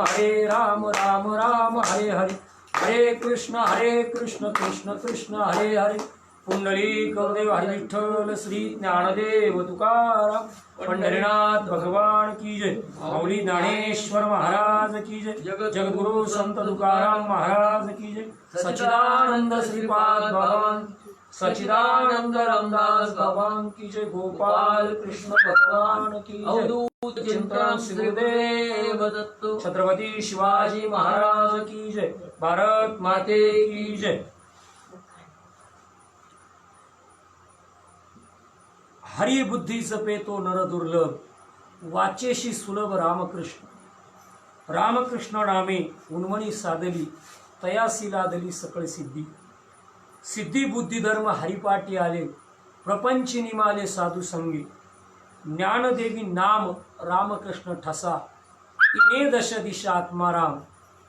हरे राम राम राम हरे हरे, हरे कृष्ण कृष्ण कृष्ण हरे हरे, पुंडलिक गुरुदेव हरी विठ्ठल श्री ज्ञानदेव तुकाराम, पंढरीनाथ भगवान की जय, माऊली ज्ञानेश्वर महाराज की जय, जगद्गुरु संत तुकाराम महाराज की जय, सच्चिदानंद श्रीपाद भगवान, सच्चिदानंद रामदास भगवान की जय, गोपाल कृष्ण भगवान की जय, अवधूत चिंतन श्रीदेव दत्त, छत्रपती शिवाजी महाराज की जय, भारत माते की जय। हरि बुद्धी जपे तो नर दुर्लभ, वाचेशी सुलभ रामकृष्ण, रामकृष्ण नामे उन्मनी साधली, तयासी लादली सकळ सिद्धी, सिद्धी बुद्धी धर्म हरिपाठी आले, प्रपंची निमाले साधू संगी, ज्ञानदेवी नाम रामकृष्ण ठसा, इने दश दिशा आत्माराम,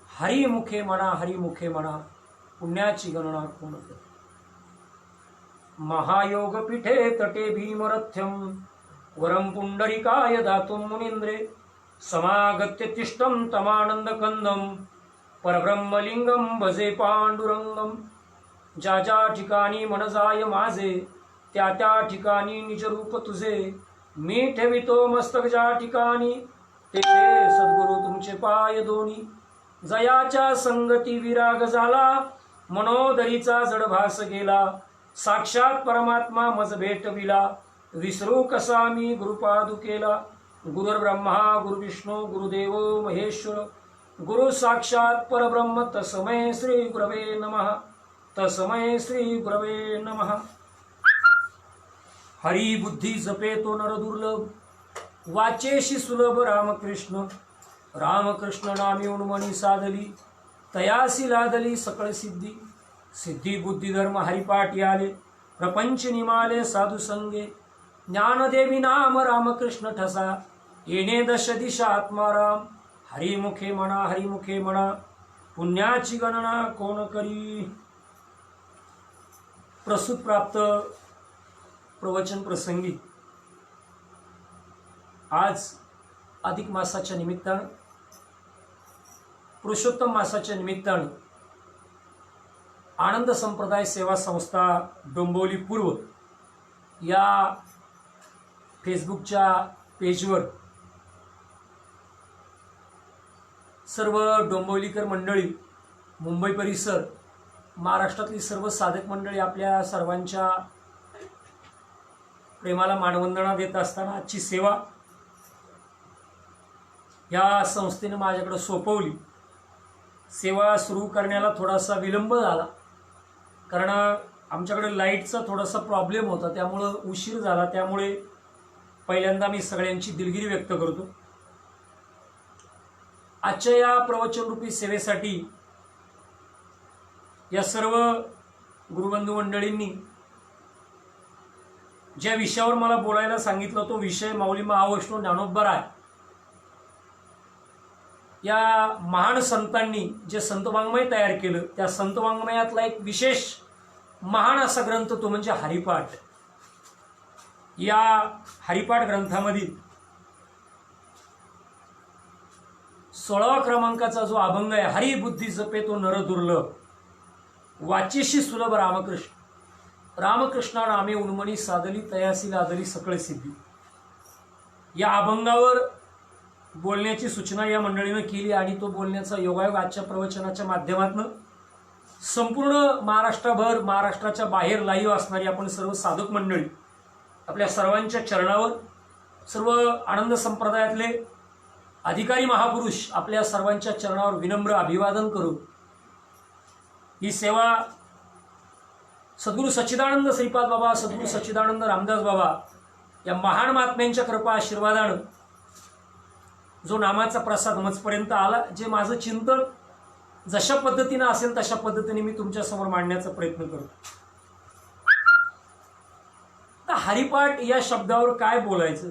हरिमुखे म्हणा पुण्याची गणना कोण करे, महायोग पीठे तटे भीमरथ्यम, वरम पुंडरिकाय दातुम मुनींद्रे, समागत्य तिष्ठम तमानंद कंदम, परब्रह्मलिंगम भजे पांडुरंगम, ज्या ज्या ठिकाणी मन जाय माझे, त्या त्या ठिकाणी निज रूप तुझे, मी ठेवितो मस्तक ज्या ठिकाणी, तेथे सद्गुरु तुमचे पाय दोन्ही, जयाच्या संगती विराग झाला, मनोदरीचा जडभास गेला, साक्षात परमात्मा मज भेटविला, विसरू कसा मी गुरुपादुकेला, गुरुर्ब्रह्मा गुरुविष्णू गुरुदेव महेश्वर, गुरु साक्षात परब्रह्म तस्मै श्री गुरवे नमः, तस्मै श्री गुरवे नमः। हरि बुद्धी जपे तो नर दुर्लभ, वाचेशी सुलभ रामकृष्ण, रामकृष्ण नामी उन्मनी साधली, तयासी लादली सकळ सिद्धी, सिद्धी बुद्धी धर्म हरिपाठी आले, प्रपंच निमाले साधू संगे, ज्ञानदेवी नाम रामकृष्ण ठसा, येणे दश दिशा आत्माराम, हरिमुखे म्हणा पुण्याची गणना कोण करी। प्रसूत प्राप्त प्रवचन प्रसंगी आज अधिक मासाच्या निमित्तानं, पुरुषोत्तम मासाच्या निमित्तानं आनंद संप्रदाय सेवा संस्था डोंबिवली पूर्व या फेसबुकच्या पेजवर सर्व डोंबिवलीकर मंडळी, मुंबई परिसर, महाराष्ट्रातली सर्व साधक मंडळी आपल्या सर्वांच्या प्रेमाला मानवंदना देत असताना आजची सेवा या संस्थेने माझ्याकडे सोपवली। सेवा सुरू करण्याला थोडासा विलंब झाला, कारण आमच्याकडे लाईटचा थोडासा प्रॉब्लेम होता, त्यामुळे उशीर झाला। त्यामुळे पहिल्यांदा मी सगळ्यांची दिलगिरी व्यक्त करतो। आजच्या या प्रवचनरूपी सेवेसाठी या सर्व गुरुबंधू मंडळींनी ज्या विषयावर मला बोलायला सांगितलं तो विषय माऊली महावैष्णव ज्ञानोबराय या महान संतांनी जे संतवाङ्मय तयार केलं, त्या संतवाङ्मयातला एक विशेष महान असा ग्रंथ तो म्हणजे हरिपाठ। या हरिपाठ ग्रंथामधील 16 क्रमांकाचा जो अभंग आहे, हरि बुद्धी जपे तो नर दुर्लभ, वाचेशी सुलभ रामकृष्ण, रामकृष्णा नामे उन्मनी साधली, तयासी लादली सकळ सिद्धी, या अभंगावर बोलण्याची सूचना या मंडळीनं केली आणि तो बोलण्याचा योगायोग आजच्या प्रवचनाच्या माध्यमातून संपूर्ण महाराष्ट्रभर, महाराष्ट्राच्या बाहेर लाईव्ह असणारी आपण सर्व साधक मंडळी आपल्या सर्वांच्या चरणावर, सर्व आनंद संप्रदायातले अधिकारी महापुरुष आपल्या सर्वांच्या चरणावर विनम्र अभिवादन करू ही सेवा सद्गुरू सच्चिदानंद श्रीपाद बाबा, सद्गुरू सच्चिदानंद रामदास बाबा या महान महात्म्यांच्या कृपा आशीर्वादानं जो नामाचा प्रसाद मजपर्यंत आला, जे माझं चिंतन जशा पद्धतीने असेल तशा पद्धतीने मी तुमच्या समोर मांडण्याचा प्रयत्न करतो। तर हरिपाठ या शब्दावर काय बोलायचं,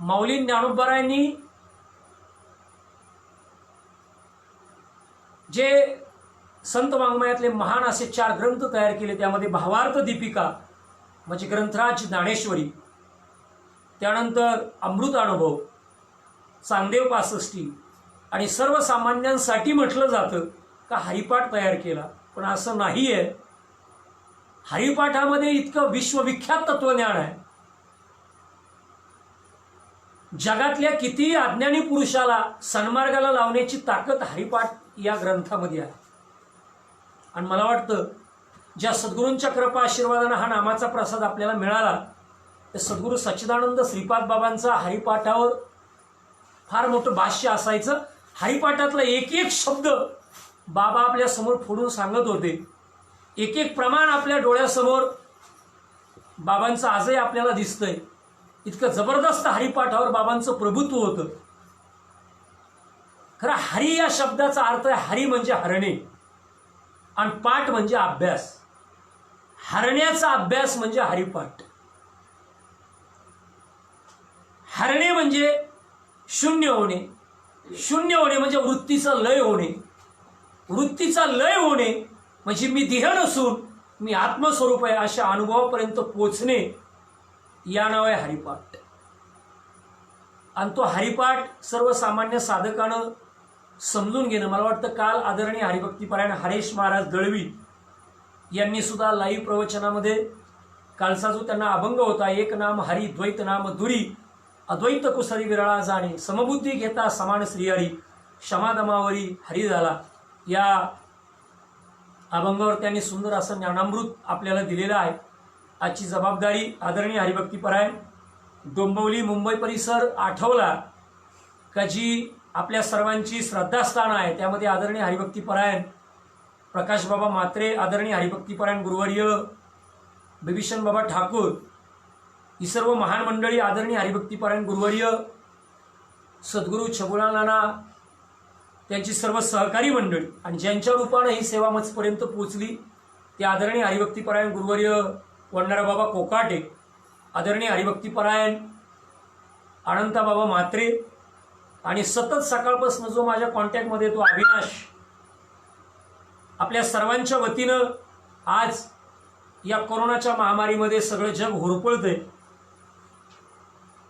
माऊली ज्ञानोबरायांनी जे संत वाङ्मयातले महान असे 4 ग्रंथ तयार केले, त्यामध्ये भावार्थ दीपिका म्हणजे ग्रंथराज ज्ञानेश्वरी, त्यानंतर अमृत अनुभव, चांगदेव 65, आणि सर्वसामान्यांसाठी म्हटलं जातं का हरिपाठ तयार केला, पण असं नाही आहे. हरिपाठामध्ये इतकं विश्वविख्यात तत्वज्ञान आहे. जगातल्या कितीही अज्ञानी पुरुषाला सन्मार्गाला लावण्याची ताकद हरिपाठ या ग्रंथामध्ये आहे. आणि मला वाटतं ज्या सद्गुरूंच्या कृपा आशीर्वादानं हा नामाचा प्रसाद आपल्याला मिळाला, ते सद्गुरू सच्चिदानंद श्रीपाद बाबांचा हरिपाठावर फार मोठं भाष्य असायचं. हरिपाठातला एक एक शब्द बाबा आपल्या समोर फोडून सांगत होते. एक एक प्रमाण आपल्या डोळ्यासमोर बाबांचं आजही आपल्याला दिसतंय. इतकं जबरदस्त हरिपाठावर बाबांचं प्रभुत्व होतं. खरं हरी या शब्दाचा अर्थ आहे, हरी म्हणजे हरणे आणि पाठ म्हणजे अभ्यास. हरण्याचा अभ्यास म्हणजे हरिपाठ. हरणे म्हणजे शून्य होणे. शून्य होणे म्हणजे वृत्तीचा लय होणे. वृत्तीचा लय होणे म्हणजे मी देह नसून मी आत्मस्वरूप आहे अशा अनुभवापर्यंत पोचणे, या नाव आहे हरिपाठ. आणि तो हरिपाठ सर्वसामान्य साधकानं समजून घेणं. मला वाटतं काल आदरणीय हरिभक्तीपरायण हरेश महाराज दळवी यांनी सुद्धा लाईव्ह प्रवचनामध्ये कालचा जो त्यांना अभंग होता, एक नाम हरी द्वैत नाम दुरी, अद्वैत कुसरी विरळा जाणे, समबुद्धी घेता समान श्रीहरी, क्षमादमावरी हरी झाला, या अभंगावर त्यांनी सुंदर असं ज्ञानामृत आपल्याला दिलेलं आहे. आजची जबाबदारी आदरणीय हरिभक्तीपरायण डोंबिवली मुंबई परिसर आठवला का जी आपल्या सर्वांची श्रद्धास्थान आहे, त्यामध्ये आदरणीय हरिभक्तीपरायण प्रकाश बाबा म्हात्रे, आदरणीय हरिभक्तीपरायण गुरुवर्य बिभीषण बाबा ठाकूर, ही सर्व महान मंडळी, आदरणीय हरिभक्तीपरायण गुरुवर्य सद्गुरू छबुलाल नाना, त्यांची सर्व सहकारी मंडळी आणि ज्यांच्या रूपानं ही सेवा मजपर्यंत पोहोचली ते आदरणीय हरिभक्तीपरायण गुरुवर्य वंडरा बाबा कोकाटे, आदरणीय हरिभक्तीपरायण अनंता बाबा म्हात्रे, आणि सतत सकाळपासून जो माझ्या कॉन्टॅक्टमध्ये तो अविनाश, आपल्या सर्वांच्या वतीनं आज या कोरोनाच्या महामारीमध्ये सगळं जग होरपळतंय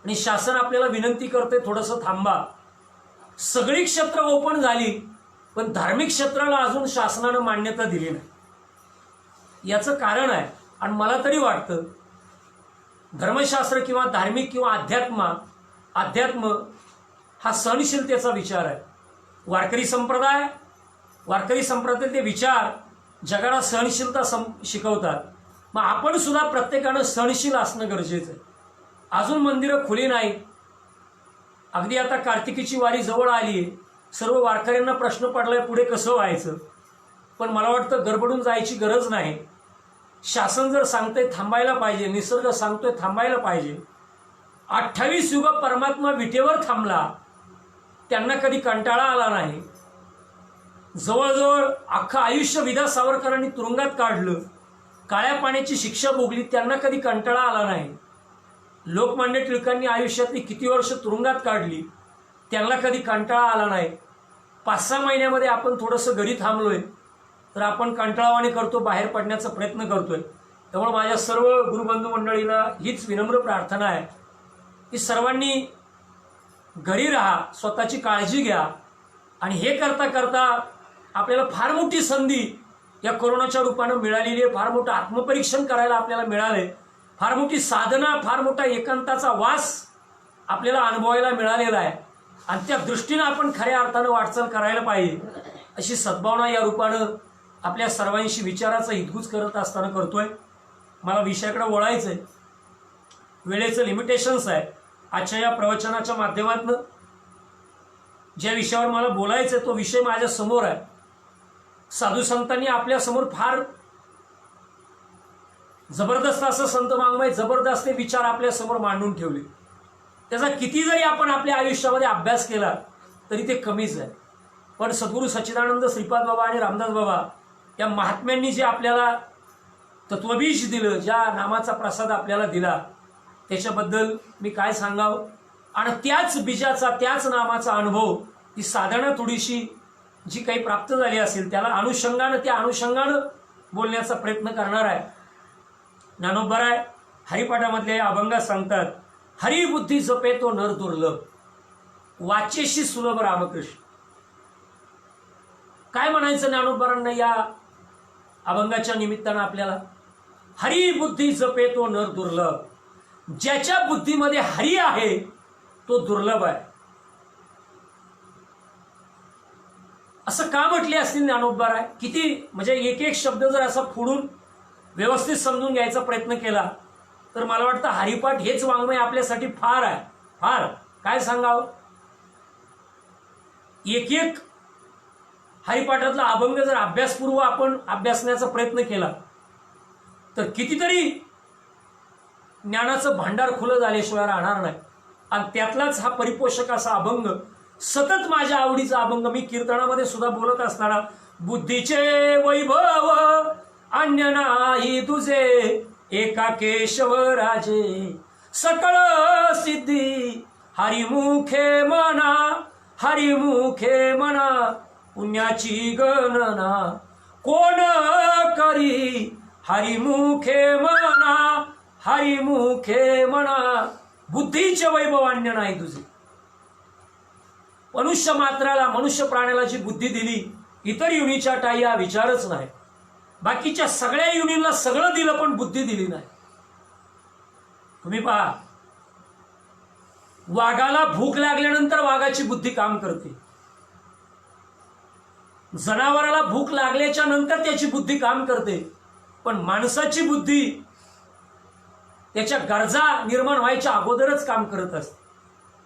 आणि शासन आपल्याला विनंती करते थोडंसं थांबा. सगळी क्षेत्र ओपन झाली पण धार्मिक क्षेत्राला अजून शासनानं मान्यता दिली नाही. याचं कारण आहे, आणि मला तरी वाटतं धर्मशास्त्र किंवा धार्मिक किंवा अध्यात्म हा सहनशीलतेचा विचार आहे. वारकरी संप्रदायातले विचार जगाला सहनशीलता शिकवतात. मग आपण सुद्धा प्रत्येकानं सहनशील असणं गरजेचं आहे. अजून मंदिरं खुली नाहीत. अगदी आता कार्तिकीची वारी जवळ आली आहे. सर्व वारकऱ्यांना प्रश्न पडलाय पुढे कसं व्हायचं. पण मला वाटतं गडबडून जायची गरज नाही. शासन जर सांगतंय थांबायला पाहिजे, निसर्ग सांगतोय थांबायला पाहिजे. 28 युग परमात्मा विटेवर थांबला, त्यांना कधी कंटाळा आला नाही. जवळजवळ अख्खं आयुष्य विदा सावरकरांनी तुरुंगात काढलं, काळ्या पाण्याची शिक्षा भोगली, त्यांना कधी कंटाळा आला नाही. लोकमान्य टिळकांनी आयुष्यातली किती वर्ष तुरुंगात काढली, त्यांना कधी कंटाळा आला नाही. 5-6 महिन्यामध्ये आपण थोडंसं घरी थांबलोय तर आपण कंटाळावाने करतो, बाहेर पडण्याचा प्रयत्न करतोय. त्यामुळे माझ्या सर्व गुरुबंधू मंडळीला हीच विनम्र प्रार्थना आहे की सर्वांनी घरी राहा, स्वतःची काळजी घ्या. आणि हे करता करता आपल्याला फार मोठी संधी या कोरोनाच्या रूपानं मिळालेली आहे. फार मोठं आत्मपरीक्षण करायला आपल्याला मिळालंय. फार मोठी साधना, फार मोठा एकांताचा वास आपल्याला अनुभवायला मिळालेला आहे. आणि त्या दृष्टीनं आपण खऱ्या अर्थानं वाटचाल करायला पाहिजे अशी सद्भावना या रूपानं आपल्या सर्वांशी विचाराचा हितगुज करत असताना करतोय. मला विषयाकडे वळायचंय, वेळेचं लिमिटेशन्स आहे. आजच्या या प्रवचनाच्या माध्यमातून ज्या विषयावर मला बोलायचंय तो विषय माझ्या समोर आहे. साधू संतांनी आपल्या समोर फार जबरदस्त असं संत मागमाई जबरदस्त विचार आपल्या समोर मांडून ठेवले. त्याचा किती जरी आपण आपल्या आयुष्यामध्ये अभ्यास केला तरी ते कमीच आहे. पण सद्गुरू सच्चिदानंद श्रीपाद बाबा आणि रामदास बाबा या महात्म्यांनी जे आपल्याला तत्वबीज दिलं, ज्या नामाचा प्रसाद आपल्याला दिला, त्याच्याबद्दल मी काय सांगावं. आणि त्याच बीजाचा, त्याच नामाचा अनुभव, ती साधना थोडीशी जी काही प्राप्त झाली असेल त्या अनुषंगानं बोलण्याचा प्रयत्न करणार आहे. ज्ञानोबराय हरिपाठामधले अभंगात सांगतात, हरिबुद्धी जपे तो नर दुर्लभ, वाचेशी सुलभ रामकृष्ण. काय म्हणायचं ज्ञानोबांना या अभंगाच्या निमित्तानं आपल्याला? हरी बुद्धी जपे तो नर दुर्लभ. ज्याच्या बुद्धीमध्ये हरी आहे तो दुर्लभ आहे. असं का म्हटले असतील ज्ञानोबराय? किती म्हणजे एक एक शब्द जर असा फोडून व्यवस्थित समजून घ्यायचा प्रयत्न केला तर मला वाटतं हरिपाठ हेच वाङ्मय आपल्यासाठी फार आहे. फार काय सांगावं. एक एक हरिपाठातला अभंग जर अभ्यासपूर्व आपण अभ्यासण्याचा प्रयत्न केला तर कितीतरी ज्ञानाचं भांडार खुलं झाल्याशिवाय राहणार नाही. आणि त्यातलाच हा परिपोषक असा अभंग, सतत माझ्या आवडीचा अभंग. मी कीर्तनामध्ये सुद्धा बोलत असताना, बुद्धीचे वैभव अन्य नाही तुझे, एका केशव राजे, सकळ सिद्धी हरिमुखे म्हणा, हरिमुखे म्हणा, पुण्याची गणना कोण करी, हरिमुखे म्हणा, हरिमुखे म्हणा. बुद्धीचे वैभव अन्य नाही तुझे. मनुष्य मात्राला, मनुष्य प्राण्याला जी बुद्धी दिली, इतर युनीच्या टाई हा विचारच नाही. बाकीच्या सगळ्या युनीला सगळं दिलं पण बुद्धी दिली नाही. तुम्ही पहा, वाघाला भूक लागल्यानंतर वाघाची बुद्धी काम करते. जनावराला भूक लागल्याच्या नंतर त्याची बुद्धी काम करते. पण माणसाची बुद्धी त्याच्या गरजा निर्माण व्हायच्या अगोदरच काम करत असते.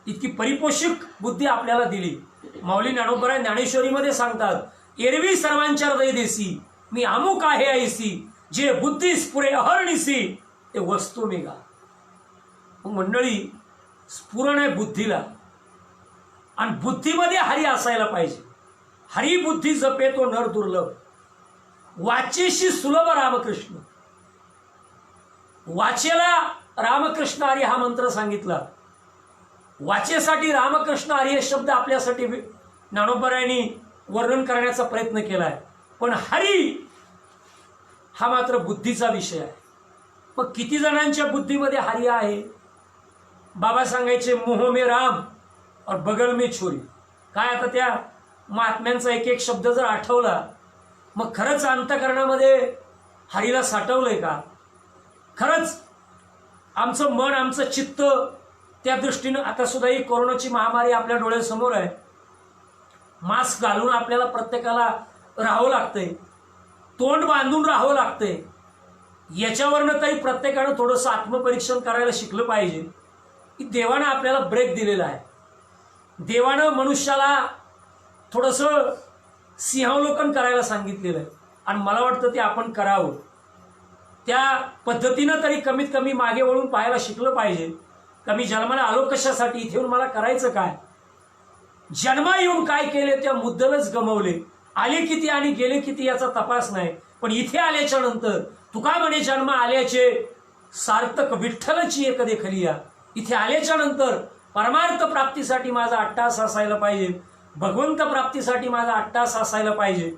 इतकी परिपोषक बुद्धी आपल्याला दिली. माऊली ज्ञानोबराय ज्ञानेश्वरीमध्ये सांगतात, एरवी सर्वांच्या हृदय देसी, मी अमुक आहे ऐसी, जे बुद्धी स्फुरे अहर्निसी, ते वस्तू मेगा. मंडळी, स्फुरण आहे बुद्धीला, आणि बुद्धीमध्ये हरी असायला पाहिजे. हरी बुद्धी जपे तो नर दुर्लभ. वाचेशी सुलभ रामकृष्ण. वाचेला रामकृष्ण हरी हा मंत्र सांगितला. वाचेसाठी रामकृष्ण हरी हे शब्द आपल्यासाठी ज्ञानोबरायांनी वर्णन करण्याचा प्रयत्न केलाय. पण हरी हा मात्र बुद्धीचा विषय आहे. मग किती जणांच्या बुद्धीमध्ये हरी आहे? बाबा सांगायचे, मोह में राम और बगल में छोरी. काय आता त्या महात्म्यांचा एक एक शब्द जर आठवला, मग खरंच अंतःकरणामध्ये हरीला साठवलंय का? खरंच आमचं मन, आमचं चित्त त्या दृष्टीनं, आता सुद्धा ही कोरोनाची महामारी आपल्या डोळ्यासमोर आहे. मास्क घालून आपल्याला प्रत्येकाला राहावं लागतंय, तोंड बांधून राहावं लागतंय. याच्यावरनं तरी प्रत्येकानं थोडंसं आत्मपरीक्षण करायला शिकलं पाहिजे की देवानं आपल्याला ब्रेक दिलेला आहे. देवानं मनुष्याला थोडंसं सिंहावलोकन करायला सांगितलेलं आहे, आणि मला वाटतं ते आपण करावं. त्या पद्धतीनं तरी कमीत कमी मागे वळून पाहायला शिकलं पाहिजे. कमी जन्माला आलो कशासाठी, इथे येऊन मला करायचं काय? जन्मा येऊन काय केले त्या मुद्दलच गमवले. आले किती आणि गेले किती याचा तपास नाही. पण इथे आल्याच्या नंतर तुका म्हणे, जन्म आल्याचे सार्थक विठ्ठलची एक देखली या. इथे आल्याच्या नंतर परमार्थ प्राप्तीसाठी माझा अट्टास असायला पाहिजे, भगवंत प्राप्तीसाठी माझा अट्टास असायला पाहिजे.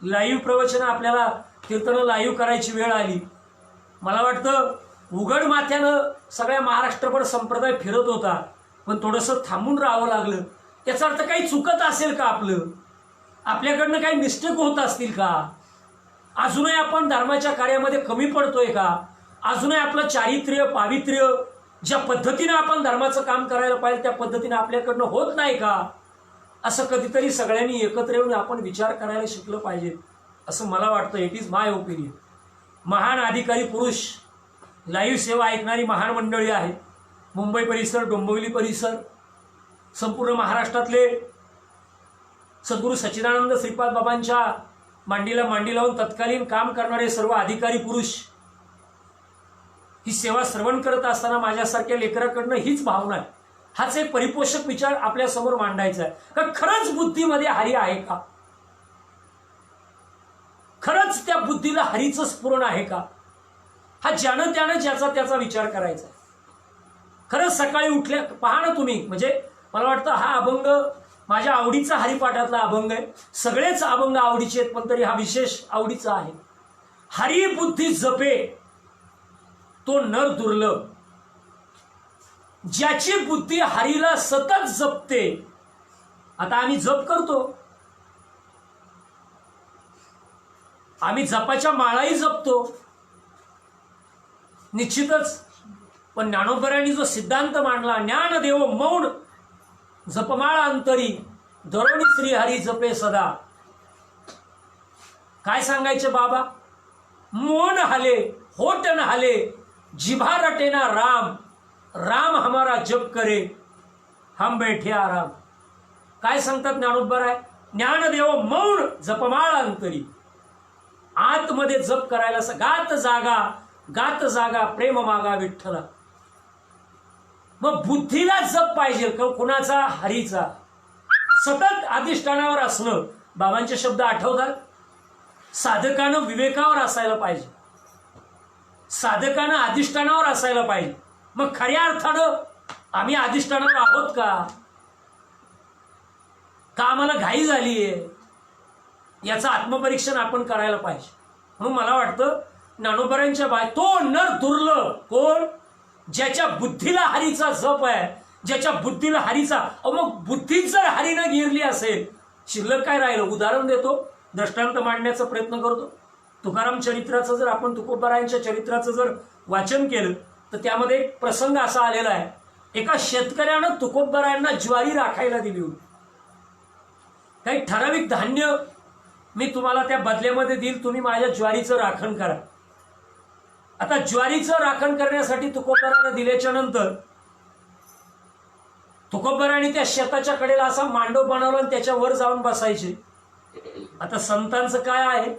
लाईव्ह प्रवचन आपल्याला कीर्तनं लाईव्ह करायची वेळ आली. मला वाटतं उघड माथ्यानं सगळ्या महाराष्ट्रभर संप्रदाय फिरत होता, पण थोडंसं थांबून राहावं लागलं. याचा अर्थ काही चुकत असेल का? आपल्याकडनं काही मिस्टेक होत असतील का? अजूनही आपण धर्माच्या कार्यामध्ये कमी पडतोय का? अजूनही आपलं चारित्र्य, पावित्र्य ज्या पद्धतीनं आपण धर्माचं काम करायला पाहिजे त्या पद्धतीनं आपल्याकडनं होत नाही का? असं कधीतरी सगळ्यांनी एकत्र येऊन आपण विचार करायला शिकलं पाहिजे, असं मला वाटतं. It is my opinion. महान अधिकारी पुरुष, लाईव्ह सेवा ऐकणारी महान मंडळी आहेत. मुंबई परिसर, डोंबिवली परिसर, संपूर्ण महाराष्ट्रातले सद्गुरू सच्चिदानंद श्रीपाद बाबांच्या मांडीला मांडी लावून तत्कालीन काम करणारे सर्व अधिकारी पुरुष, ही सेवा श्रवण करत असताना माझ्यासारख्या लेकराकडनं हीच भावना आहे. हाच एक परिपोषक विचार आपल्या समोर मांडायचा आहे का खरंच बुद्धीमध्ये हरी आहे का? खरंच त्या बुद्धीला हरीचं स्फुरण आहे का? हा ज्यानं त्यानं ज्याचा त्याचा विचार करायचा. खरंच सकाळी उठल्या, पहा ना तुम्ही, म्हणजे मला वाटतं हा अभंग माझ्या आवडीचा हरिपाठातला अभंग आहे. सगळेच अभंग आवडीचे आहेत, पण तरी हा विशेष आवडीचा आहे. हरी बुद्धी जपे तो नर दुर्लभ. ज्याची बुद्धी हरीला सतत जपते. आता आम्ही जप करतो, आम्ही जपाच्या माळाही जपतो निश्चितच, पण ज्ञानोबरांनी जो सिद्धांत मांडला, ज्ञानदेव मौन जपमाळ अंतरी दरोणी श्री हरी जपे सदा. काय सांगायचे बाबा? मौन हाले होठ न हाले जिभा रटेना राम, राम हमारा जप करे हम बैठे आराम. काय सांगतात ज्ञानोबराय? ज्ञानदेव मौन जपमाळ अंतरी, आतमध्ये जप करायला गात जागा प्रेम मागा विठ्ठला. मग बुद्धीला जप पाहिजे कुणाचा? हरीचा. सतत अधिष्ठानावर असणं. बाबांचे शब्द आठवतात, साधकानं विवेकावर असायला पाहिजे, साधकानं अधिष्ठानावर असायला पाहिजे. मग खऱ्या अर्थानं आम्ही अधिष्ठानावर आहोत का आम्हाला घाई झालीये? याचं आत्मपरीक्षण आपण करायला पाहिजे. म्हणून मला वाटतं ज्ञानोबरांच्या तो नर दुर्लभ कोण? ज्याच्या बुद्धीला हरीचा जप आहे, ज्याच्या बुद्धीला हरीचा. मग बुद्धीच जर हरीनं गिरली असेल, शिल्लक काय राहिलं? उदाहरण देतो, दृष्टांत मांडण्याचा प्रयत्न करतो. तुकाराम चरित्राचं जर आपण तुकोबरायांच्या चरित्राचं जर वाचन केलं तर त्यामध्ये एक प्रसंग असा आलेला आहे. एका शेतकऱ्यानं तुकोबरायांना ज्वारी राखायला दिली होती. काही ठराविक धान्य मी तुम्हाला त्या बदल्यामध्ये देईल, तुम्ही माझ्या ज्वारीचं राखण करा. आता ज्वारीचं राखण करण्यासाठी तुकोबरांना दिल्याच्या नंतर तुकोबरांनी त्या शेताच्या कडेला असा मांडव बनवला आणि त्याच्यावर जाऊन बसायचे. आता संतांचं काय आहे?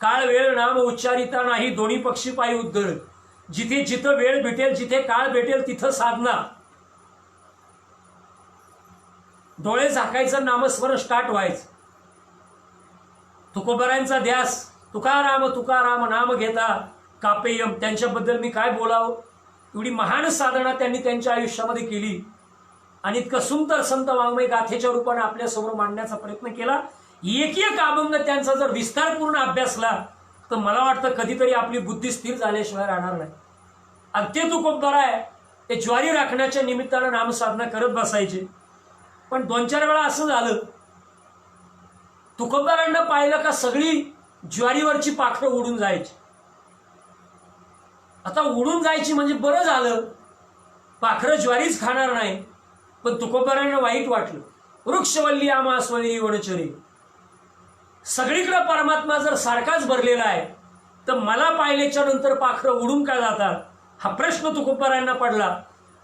काळ वेळ नाम उच्चारिता नाही, दोन्ही पक्षी पायी उद्धळ. जिथे जिथं वेळ भेटेल, जिथे काळ भेटेल तिथं साधना. डोळे झाकायचं, नामस्मरण स्टार्ट व्हायचं. तुकोबरांचा ध्यास तुकाराम तुकाराम नाम घेता कापेयम. त्यांच्याबद्दल मी काय बोलावं? एवढी महान साधना त्यांनी त्यांच्या आयुष्यामध्ये केली आणि इतकं सुंदर संत वाङ्मय गाथेच्या रूपाने आपल्या समोर मांडण्याचा प्रयत्न केला. एक एक अभंग त्यांचा जर विस्तारपूर्ण अभ्यासला तर मला वाटतं कधीतरी आपली बुद्धी स्थिर झाल्याशिवाय राहणार नाही. आणि ते तुकोबराय ते ज्वारी राखण्याच्या निमित्तानं नामसाधना करत बसायचे. पण 2-4 वेळा असं झालं, तुकोबरांना पाहिलं का सगळी ज्वारीवरची पाखरं उडून जायची. आता उडून जायची म्हणजे बरं झालं, पाखरं ज्वारीच खाणार नाही. पण तुकोबरांना वाईट वाटलं. वृक्षवल्ली आमास्वरी वनचरी, सगळीकडे परमात्मा जर सारखाच भरलेला आहे तर मला पाहिल्याच्या नंतर पाखरं उडून का जातात हा प्रश्न तुकोबरांना पडला.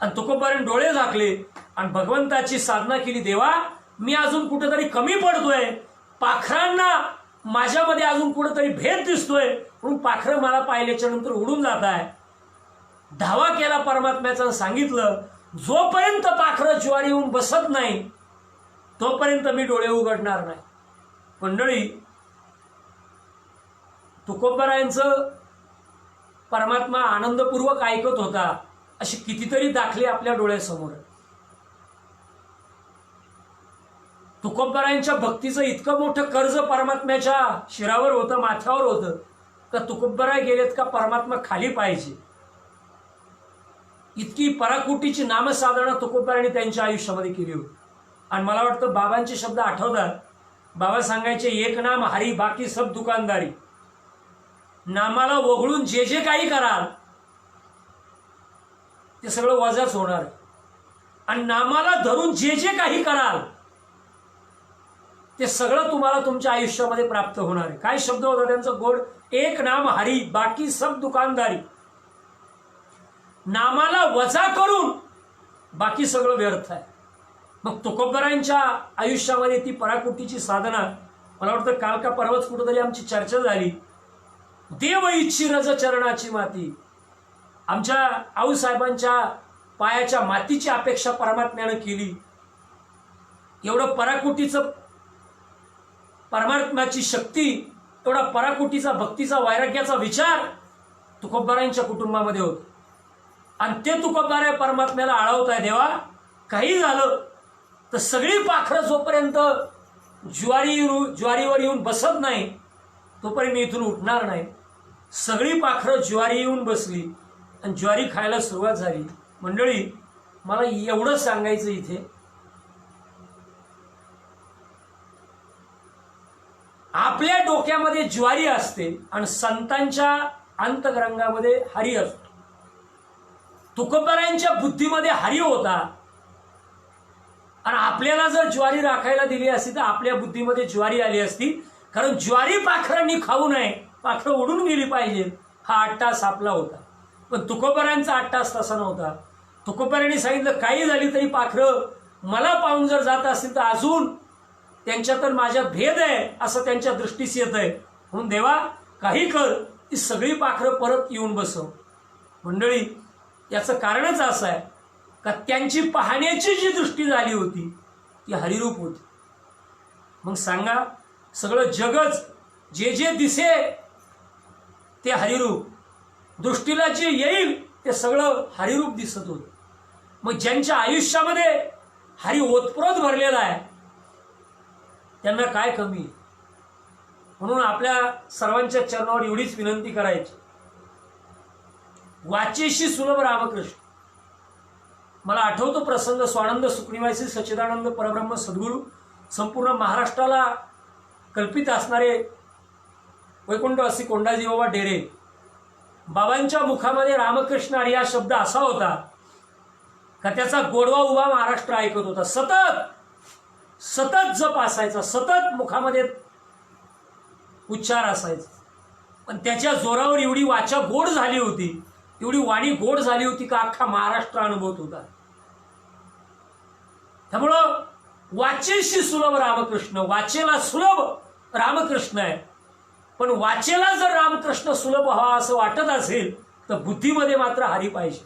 आणि तुकोबरांनी डोळे झाकले आणि भगवंताची साधना केली. देवा, मी अजून कुठेतरी कमी पडतोय, पाखरांना माझ्यामध्ये अजून कुठेतरी भेद दिसतोय, म्हणून पाखरं मला पाहिल्याच्या नंतर उडून जात आहे. धावा केला परमात्म्याचं, सांगितलं जोपर्यंत पाखरं ज्वारी येऊन बसत नाही तोपर्यंत मी डोळे उघडणार नाही. मंडळी, तुकोबरायांचं परमात्मा आनंदपूर्वक ऐकत होता अशी कितीतरी दाखले आपल्या डोळ्यासमोर. तुकोबरायांच्या भक्तीचं इतकं मोठं कर्ज परमात्म्याच्या शिरावर होतं, माथ्यावर होतं, का तुकोबराय गेलेत का परमात्मा खाली पाहिजे. इतकी पराकुटीची नामसाधना तुकोबरायांनी त्यांच्या आयुष्यामध्ये केली होती. आणि मला वाटतं बाबांचे शब्द आठवतात. बाबा सांगायचे, एक नाम हरी बाकी सब दुकानदारी. नामाला वगळून जे जे काही कराल ते सगळं वजाच होणार. आणि नामाला धरून जे जे काही कराल ते सगळं तुम्हाला तुमच्या आयुष्यामध्ये प्राप्त होणार आहे. काय शब्द होता त्यांचा गोड? एक नाम हरी बाकी सब दुकानदारी. नामाला वजा करून बाकी सगळं व्यर्थ आहे. मग तुकोबरायांच्या आयुष्यामध्ये ती पराकुटीची साधना, मला वाटतं काल का परवाच कुठेतरी आमची चर्चा झाली. देव इच्छी रज चरणाची माती. आमच्या आऊसाहेबांच्या पायाच्या मातीची अपेक्षा परमात्म्यानं केली. एवढं पराकुटीचं परमात्म्याची शक्ती, एवढा पराकुटीचा भक्तीचा वैराग्याचा विचार तुकोबरायांच्या कुटुंबामध्ये होत. आणि ते तुकोबराय परमात्म्याला आळवताय, देवा काही झालं तर सगळी पाखरं जोपर्यंत ज्वारीवर येऊन बसत नाही तोपर्यंत मी इथून उठणार नाही. सगळी पाखरं ज्वारी येऊन बसली आणि ज्वारी खायला सुरुवात झाली. मंडळी, मला एवढंच सांगायचं इथे, आपल्या डोक्यामध्ये ज्वारी असते आणि संतांच्या अंतरंगामध्ये हरी असतो. तुकोबारायांच्या बुद्धीमध्ये हरी होता आणि आपल्याला जर ज्वारी राखायला दिली असती तर आपल्या बुद्धीमध्ये ज्वारी आली असती. कारण ज्वारी पाखरांनी खाऊ नये, पाखरं उडून गेली पाहिजेत, हा 8 तास आपला होता. पण तुकोबारायांचा 8 तास तसा नव्हता. तुकोबारायांनी सांगितलं काही झाली तरी पाखरं मला पाहून जर जात असतील तर अजून त्यांच्यात माझ्यात भेद आहे असं त्यांच्या दृष्टीस येत आहे. म्हणून देवा काही कर, ती सगळी पाखरं परत येऊन बसव. मंडळी, याचं कारणच असं आहे का त्यांची पाहण्याची जी दृष्टी झाली होती ती हरिरूप होती. मग सांगा, सगळं जगच जे जे दिसे ते हरिरूप, दृष्टीला जे येईल ते सगळं हरिरूप दिसत होतं. मग ज्यांच्या आयुष्यामध्ये हरी ओतप्रोत भरलेला आहे त्यांना काय कमी. म्हणून आपल्या सर्वांच्या चरणावर एवढीच विनंती करायची, वाचेशी सुलभ रामकृष्ण. मला आठवतो प्रसंग, स्वानंद सुखनिवासी सच्चिदानंद परब्रह्म सद्गुरू, संपूर्ण महाराष्ट्राला कल्पित असणारे वैकुंठवासी कोंडाजी बाबा डेरे, बाबांच्या मुखामध्ये रामकृष्ण हरी हा शब्द असा होता का त्याचा गोडवा उभा महाराष्ट्र ऐकत होता. सतत सतत जप असायचा, सतत मुखामध्ये उच्चार असायचा. पण त्याच्या जोरावर एवढी वाचा गोड झाली होती, एवढी वाणी गोड झाली होती का अख्खा महाराष्ट्र अनुभवत होता. त्यामुळं वाचेशी सुलभ रामकृष्ण, वाचेला सुलभ रामकृष्ण आहे. पण वाचेला जर रामकृष्ण सुलभ व्हावा असं वाटत असेल तर बुद्धीमध्ये मात्र हरी पाहिजे.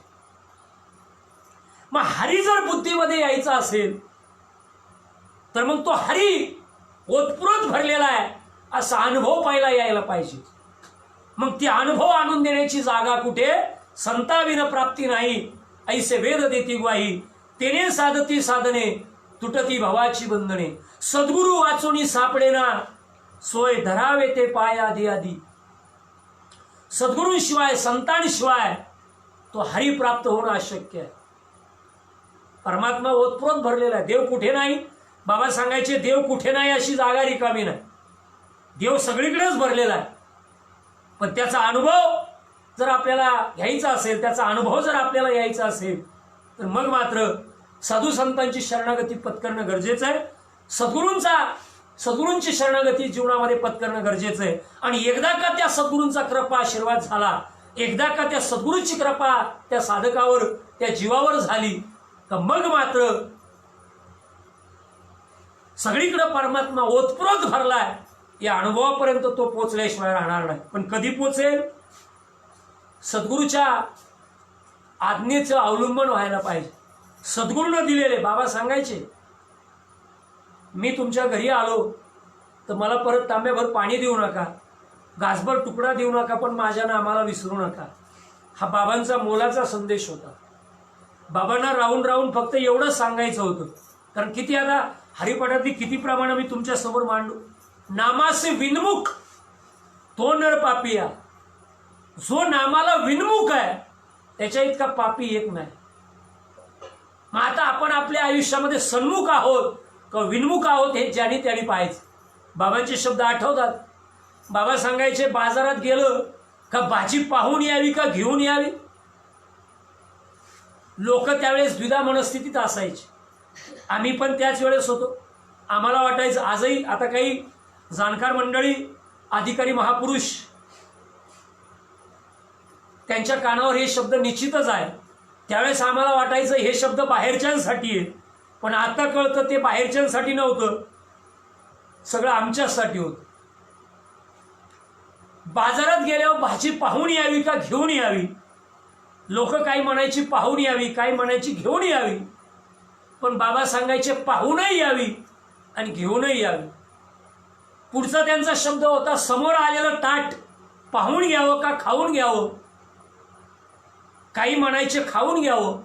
मग हरी जर बुद्धीमध्ये यायचा असेल तर मग तो हरी ओतप्रोत भरलेला आहे असा अनुभव पहिला यायला पाहिजे. मग ती अनुभव आणून देण्याची जागा कुठे? संताविन प्राप्ती नाही ऐसे वेद देती ग्वाही, तेने साधती साधने तुटती भवाची बंधने. सद्गुरु वाचोनी सापडेना सोय धरावे ते पाय आधी आधी. सद्गुरूंशिवाय संतांशिवाय तो हरी प्राप्त होणं अशक्य आहे. परमात्मा ओतप्रोत भरलेला आहे. देव कुठे नाही, बाबा सांगायचे देव कुठे नाही अशी जागा रिकामी नाही. देव सगळीकडेच भरलेला आहे. पण त्याचा अनुभव जर आपल्याला घ्यायचा असेल, त्याचा अनुभव जर आपल्याला यायचा असेल तर मग मात्र साधू संतांची शरणागती पत्करणं गरजेचं आहे. सद्गुरूंची शरणागती जीवनामध्ये पत्करणं गरजेचं आहे. आणि एकदा का त्या सद्गुरूंचा कृपा आशीर्वाद झाला, एकदा का त्या सद्गुरूंची कृपा त्या साधकावर, त्या जीवावर झाली का मग मात्र सगळीकडे परमात्मा ओतप्रोत भरलाय या अनुभवापर्यंत तो पोचल्याशिवाय राहणार नाही. पण कधी पोचेल? सद्गुरूच्या आज्ञेचं अवलंबन व्हायला पाहिजे. सद्गुरूनं दिलेले, बाबा सांगायचे मी तुमच्या घरी आलो तर मला परत तांब्याभर पाणी देऊ नका, घासभर तुकडा देऊ नका, पण माझ्या नामाला विसरू नका. हा बाबांचा मोलाचा संदेश होता. बाबांना राहून राहून फक्त एवढंच सांगायचं होतं. कारण किती आता हरिपाठातली किती प्रमाणे मी तुमच्या समोर मांडू. नामासे विनमुख तो नर पापिया. जो नामाला विनमुख आहे त्याच्या इतका पापी एक नाही. मग आता आपण आपल्या आयुष्यामध्ये सन्मुख आहोत का विनमुख आहोत हे ज्याने त्याने पाहायचं. बाबांचे शब्द आठवतात. बाबा सांगायचे बाजारात गेलं का भाजी पाहून यावी का घेऊन यावी. लोक त्यावेळेस द्विधा मनस्थितीत असायचे. आम्ही पण त्याच वेळेस होतो. आम्हाला वाटायचं, आजही आता काही जाणकार मंडळी, अधिकारी, महापुरुष त्यांच्या कानावर हे शब्द निश्चितच आहे. त्यावेळेस आम्हाला वाटायचं हे शब्द बाहेरच्यांसाठी आहे. पण आता कळतं ते बाहेरच्यांसाठी नव्हतं, सगळं आमच्यासाठी होतं. बाजारात गेल्यावर भाजी पाहून यावी का घेऊन यावी. लोक काही म्हणायची पाहून यावी, काही म्हणायची घेऊन यावी. पण बाबा सांगायचे पाहूनही यावी आणि घेऊनही यावी. पुढचा त्यांचा शब्द होता समोर आलेलं ताट पाहून घ्यावं का खाऊन घ्यावं. काही म्हणायचे खाऊन घ्यावं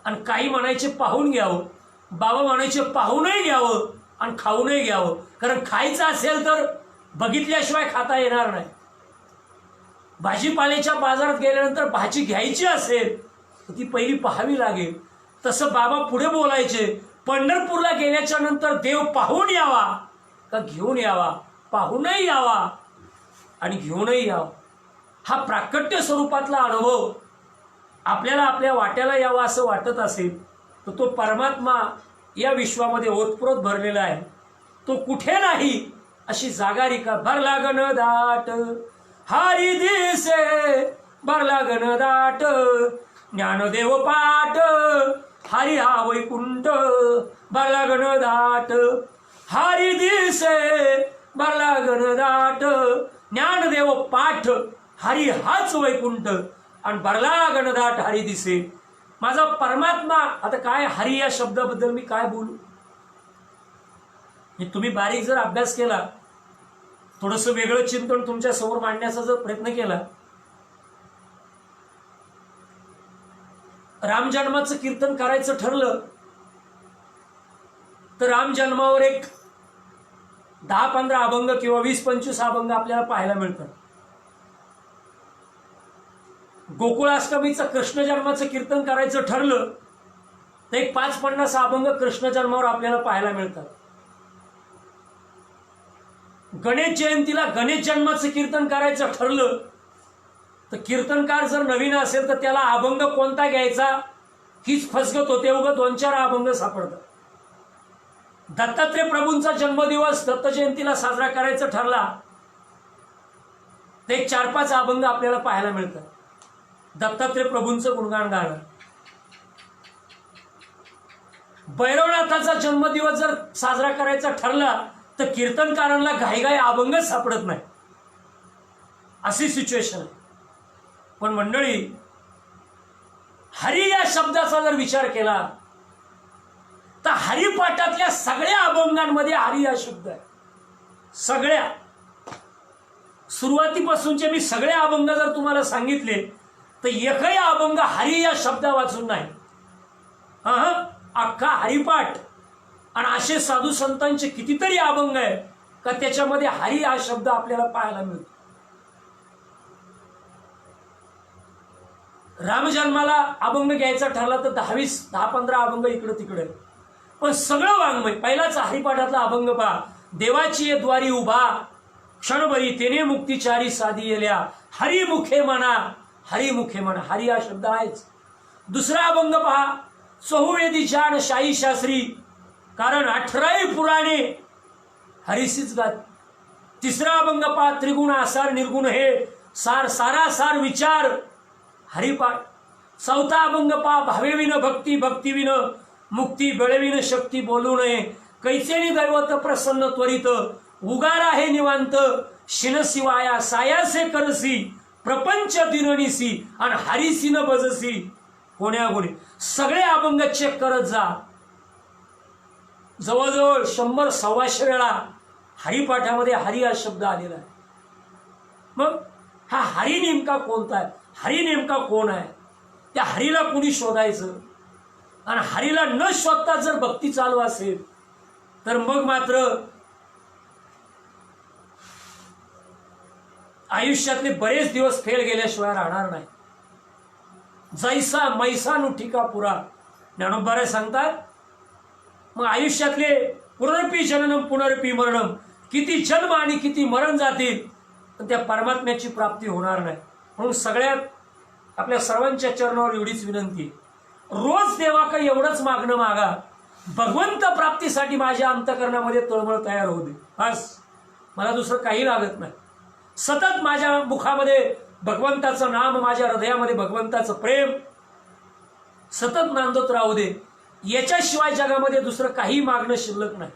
आणि काही म्हणायचे पाहून घ्यावं. बाबा म्हणायचे पाहूनही घ्यावं आणि खाऊनही घ्यावं. कारण खायचं असेल तर बघितल्याशिवाय खाता येणार नाही. भाजीपाल्याच्या बाजारात गेल्यानंतर भाजी घ्यायची असेल तर ती पहिली पाहावी लागेल. तसं बाबा पुढे बोलायचे पंढरपूरला गेल्याच्या नंतर देव पाहून यावा का घेऊन यावा. पाहूनही यावा आणि घेऊनही यावा. हा प्राकट्य स्वरूपातला अनुभव आपल्याला आपल्या वाट्याला यावा असं वाटत असेल तर तो परमात्मा या विश्वामध्ये ओतप्रोत भरलेला आहे. तो कुठे नाही अशी जागा रिका. भरला गण दाट हरी दिसे, भरला गण दाट ज्ञानदेव पाठ हरी हा वैकुंठ. भरला गण दाट हरी दिसे, भरला गण दाट ज्ञानदेव पाठ हरी हाच वैकुंठ. आणि भरला गणदाट हरी दिसे. माझा परमात्मा. आता काय हरी या शब्दाबद्दल मी काय बोलू. तुम्ही बारीक जर अभ्यास केला, थोडंसं वेगळं चिंतन तुमच्या समोर मांडण्याचा जर प्रयत्न केला, राम जन्माचं कीर्तन करायचं ठरलं तर राम जन्मावर एक 10-15 अभंग किंवा 20-25 अभंग आपल्याला पाहायला मिळतात. गोकुळाष्टमीचं कृष्ण जन्माचं कीर्तन करायचं ठरलं तर एक 5-50 अभंग कृष्ण जन्मावर आपल्याला पाहायला मिळतात. गणेश जयंतीला गणेश जन्माचं कीर्तन करायचं ठरलं तर कीर्तनकार जर नवीन असेल तर त्याला अभंग कोणता घ्यायचा हीच फसगत होते. उगा 2-4 अभंग सापडतात. दत्तात्रय प्रभूंचा जन्मदिवस दत्त जयंतीला साजरा करायचा ठरला तर एक 4-5 अभंग आपल्याला पाहायला मिळतात. दत्तात्रय प्रभूंचं गुणगान गाणं. भैरवनाथाचा जन्मदिवस जर साजरा करायचा ठरला तर कीर्तनकारांना घाईघाई अभंगच सापडत नाही. अशी सिच्युएशन आहे. पण मंडळी, हरी या शब्दाचा जर विचार केला तर हरिपाठातल्या सगळ्या अभंगांमध्ये हरी हा शब्द आहे. सगळ्या सुरुवातीपासूनचे मी सगळे अभंग जर तुम्हाला सांगितले तर एकही अभंग हरी या शब्दा वाचून नाही. अख्खा हरिपाठ. आणि असे साधू संतांचे कितीतरी अभंग आहे का त्याच्यामध्ये हरी हा शब्द आपल्याला पाहायला मिळतो. रामजन्माला अभंग घ्यायचा ठरला तर 10-15 अभंग इकडे तिकडे. पण सगळं वाङ्मय. पहिलाच हरिपाठातला अभंग पहा. देवाची ये द्वारी उभा क्षणभरी तेने मुक्तिचारी साधी येल्या हरिमुखे म्हणा, हरिमुखे म्हणा. हरी हा शब्द आहेच. दुसरा अभंग पहा. चहुवेदी जाण शाही शास्त्री कारण 18 पुराणे हरिसीच गात. तिसरा अभंग पहा. त्रिगुण आसार निर्गुण हे सार सारासार विचार हरिपाठ. चौथा अभंग पहा. भावेविन भक्ती भक्तीविन मुक्ती बेळविन शक्ती बोलू नये कैसेनी दैवत प्रसन्न त्वरित उगार आहे निवांत शिनशिवाया सायासे करसी प्रपंच दिननिसी आणि हरिसी न बजसी कोण्या कोणी. सगळे अभंग चेक करत जा. जवळजवळ 100-125 वेळा हरिपाठामध्ये हरी हा शब्द आलेला आहे. मग हा हरी नेमका कोणता आहे. हरी नेमका कोण आहे. त्या हरीला कुणी शोधायचं. आणि हरीला न शोधता जर भक्ती चालू असेल तर मग मात्र आयुष्यातले बरेच दिवस फेल गेल्याशिवाय राहणार नाही. जैसा मैसा नुठिका पुरा ज्ञानोबाराय सांगतात. मग आयुष्यातले पुनरपी जननम पुनरपी मरणम किती जन्म आणि किती मरण जातील पण त्या परमात्म्याची प्राप्ती होणार नाही. म्हणून सगळ्यात आपल्या सर्वांच्या चरणावर एवढीच विनंती. रोज देवा काही एवढंच मागणं मागा. भगवंत प्राप्तीसाठी माझ्या अंतकरणामध्ये तळमळ तयार होऊ दे. बस मला दुसरं काही लागत नाही. सतत माझ्या मुखामध्ये भगवंताचं नाम, माझ्या हृदयामध्ये भगवंताचं प्रेम सतत नांदत राहू दे. याच्याशिवाय जगामध्ये दुसरं काही मागणं शिल्लक नाही.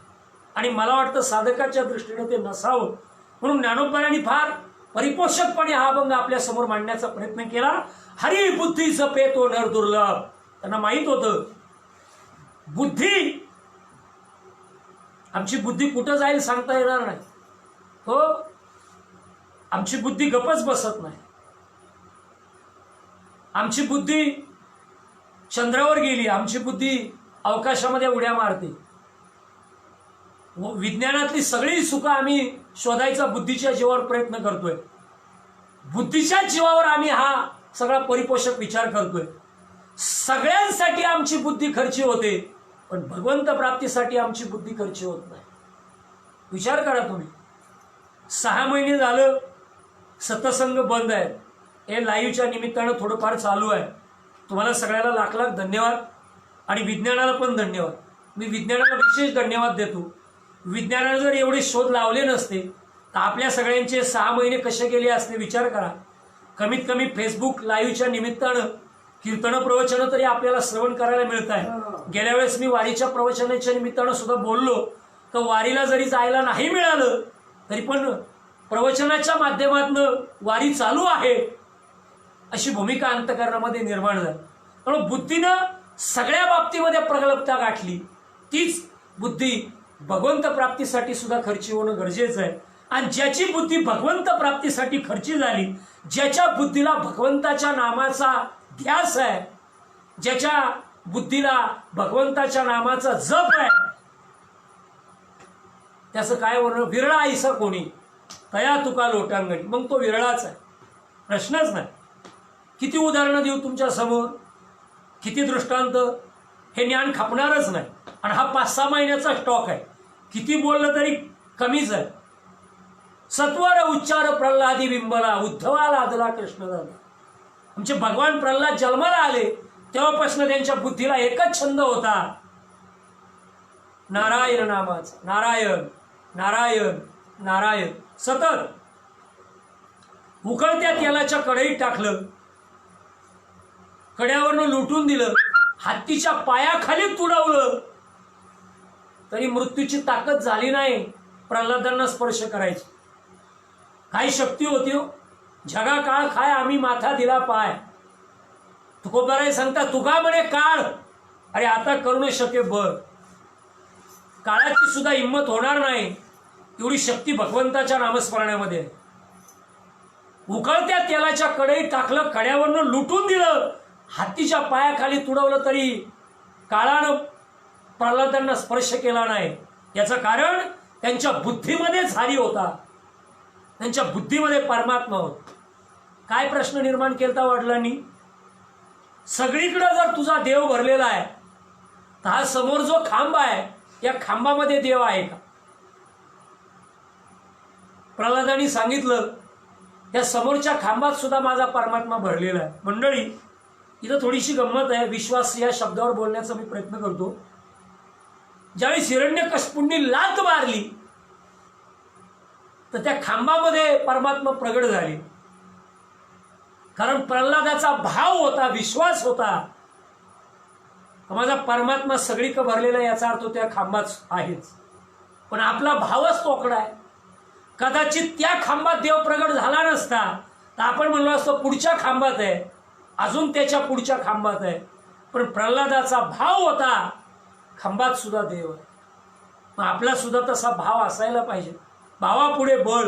आणि मला वाटतं साधकाच्या दृष्टीने ते नसावं. म्हणून ज्ञानोबांनी फार परिपोषकपणे हा अभंग आपल्या समोर मांडण्याचा प्रयत्न केला. हरी बुद्धी जपे तो नर दुर्लभ. त्यांना माहित होतं बुद्धी, आमची बुद्धी कुठं जाईल सांगता येणार नाही. हो, आमची बुद्धी गपच बसत नाही. आमची बुद्धी चंद्रावर गेली, आमची बुद्धी अवकाशामध्ये उड्या मारते. विज्ञानातली सगळी सुख आम्ही शोधायचा बुद्धीच्या जीवावर प्रयत्न करतोय. बुद्धीच्या जीवावर आम्ही हा सगळा परिपोषक विचार करतोय. सगळ्यांसाठी आमची बुद्धी खर्ची होते पण भगवंत प्राप्तीसाठी आमची बुद्धी खर्ची होत नाही. विचार करा तुम्ही. 6 महिने झालं सतसंग बंद आहे. हे लाईव्हच्या निमित्तानं थोडंफार चालू आहे. तुम्हाला सगळ्याला लाख लाख धन्यवाद आणि विज्ञानाला पण धन्यवाद. मी विज्ञानाला विशेष धन्यवाद देतो. विज्ञानाने जर एवढे शोध लावले नसते तर आपल्या सगळ्यांचे 6 महिने कसे गेले असते विचार करा. कमीत कमी फेसबुक लाईव्हच्या निमित्तानं कीर्तन प्रवचन तरी आपल्याला श्रवण करायला मिळत आहे. गेल्या वेळेस मी वारीच्या प्रवचनाच्या निमित्तानं सुद्धा बोललो तर वारीला जरी जायला नाही मिळालं तरी पण प्रवचनाच्या माध्यमातून वारी चालू आहे अशी भूमिका अंतःकरणामध्ये निर्माण झाली. म्हणून बुद्धीनं सगळ्या बाबतीमध्ये प्रगल्भता गाठली. तीच बुद्धी भगवंत प्राप्तीसाठी सुद्धा खर्ची होणं गरजेचं आहे. आणि ज्याची बुद्धी भगवंत प्राप्तीसाठी खर्ची झाली, ज्याच्या बुद्धीला भगवंताच्या नामाचा ध्यास आहे, ज्याच्या बुद्धीला भगवंताच्या नामाचा जप आहे, त्याचं काय वर्णन? विरळा ऐसा कोणी तया तुका लोटांगणी. मग तो विरळाच आहे, प्रश्नच नाही. किती उदाहरणं देऊ तुमच्या समोर, किती दृष्टांत, हे ज्ञान खपणारच नाही. आणि हा 5-6 महिन्याचा स्टॉक आहे. किती बोललं तरी कमीच आहे. सत्वर उच्चार प्रल्हादी बिंबला उद्धवा लादला कृष्ण दादा. आमचे भगवान प्रल्हाद जन्माला आले तेव्हापासून त्यांच्या बुद्धीला एकच छंद होता, नारायण नामाचा. नारायण नारायण नारायण. सतत उकळत्या तेलाच्या कढईत टाकलं, कड्यावरनं लुटून दिलं, हत्तीच्या पायाखाली तुडवलं तरी मृत्यूची ताकद झाली नाही प्रल्हादांना स्पर्श करायची. काही शक्ती होती हो. जगा काळ खाय आम्ही माथा दिला पाय. तुकोबाराय सांगता तुका म्हणे काळ, अरे आता करू शके बळ. काळाची सुद्धा हिंमत होणार नाही एवढी शक्ती भगवंताच्या नामस्मरणामध्ये. उकळत्या तेलाच्या कढईत टाकलं, कड्यावरनं लुटून दिलं, हत्तीच्या पायाखाली तुडवलं तरी काळानं प्रल्हादांना स्पर्श केला नाही. याचं कारण त्यांच्या बुद्धीमध्ये झाली होता, त्यांच्या बुद्धीमध्ये परमात्मा होता. काय प्रश्न निर्माण केलता वडिलांनी? सगळीकडे जर तुझा देव भरलेला आहे तर हा समोर जो खांब आहे या खांबामध्ये देव आहे का? प्रल्हादांनी सांगितलं त्या समोरच्या खांबात सुद्धा माझा परमात्मा भरलेला आहे. मंडळी, इथं थोडीशी गंमत आहे. विश्वास या शब्दावर बोलण्याचा मी प्रयत्न करतो. ज्यावेळी हिरण्यकश्यपूंनी लात मारली तर त्या खांबामध्ये परमात्मा प्रगट झाले. कारण प्रल्हादाचा भाव होता, विश्वास होता, माझा परमात्मा सगळीकडे भरलेला आहे, याचा अर्थ त्या खांबाच आहेच. पण आपला भावच तोकडा आहे. कदाचित त्या खांबात देव प्रगट झाला नसता तर आपण म्हणलो असतो पुढच्या खांबात आहे, अजून त्याच्या पुढच्या खांबात आहे. पण प्रल्हादाचा भाव होता, खांबात सुद्धा देव आहे. मग आपला सुद्धा तसा भाव असायला पाहिजे. भावापुढे बळ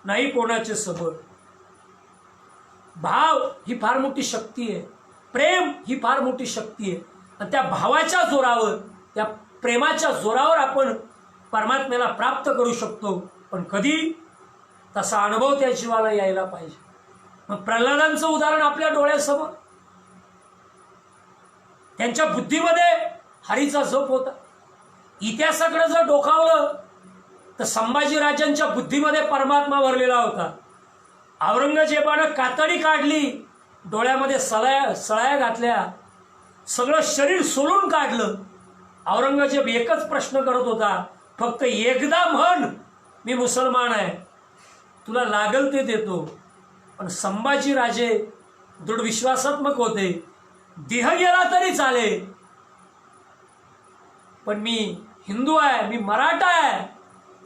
नाही कोणाचे सबळ. भाव ही फार मोठी शक्ती आहे. प्रेम ही फार मोठी शक्ती आहे. आणि त्या भावाच्या जोरावर, त्या प्रेमाच्या जोरावर आपण परमात्म्याला प्राप्त करू शकतो. पण कधी? तसा अनुभव त्या जीवाला यायला पाहिजे. मग प्रल्हादांचं उदाहरण आपल्या डोळ्यासमोर. त्यांच्या बुद्धीमध्ये हरीचा जप होता. इतिहासाकडे जर डोकावलं तर संभाजीराजांच्या बुद्धीमध्ये परमात्मा भरलेला होता. औरंगजेबानं कातडी काढली, डोळ्यामध्ये सळाया घातल्या, सगळं शरीर सोलून काढलं. औरंगजेब एकच प्रश्न करत होता, फक्त एकदा म्हण मी मुसलमान आहे, तुला लागल ते देतो. पण संभाजीराजे दृढ विश्वासात्मक होते. देह गेला तरी चालेल, पण मी हिंदू आहे, मी मराठा आहे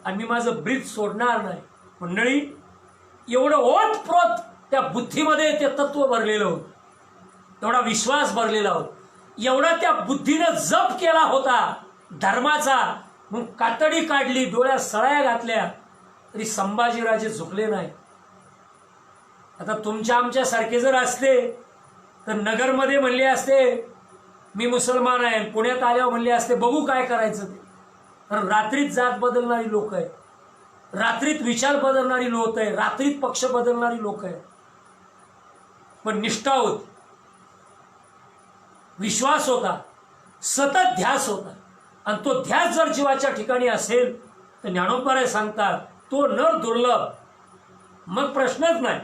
आणि मी माझं ब्रीद सोडणार नाही. मंडळी, एवढं ओतप्रोत त्या बुद्धीमध्ये ते तत्व भरलेलं होतं, एवढा विश्वास भरलेला होता, एवढा त्या बुद्धीनं जप केला होता धर्माचा. मग कातडी काढली, डोळ्यात सळाया घातल्या, तरी संभाजीराजे झुकले नाही. आता तुमच्या आमच्या सारखे जर असते तर नगरमध्ये म्हणले असते मी मुसलमान आहे, पुण्यात आल्यावर म्हणले असते बघू काय करायचं ते. कारण रात्रीत जात बदलणारी लोक आहेत, रात्रीत विचार बदलणारी लोक आहे, रात्रीत पक्ष बदलणारी लोक आहेत. पण निष्ठा होती, विश्वास होता, सतत ध्यास होता. आणि तो ध्यास जर जीवाच्या ठिकाणी असेल तर ज्ञानोबराय सांगतात तो नर दुर्लभ, मग प्रश्नच नाही,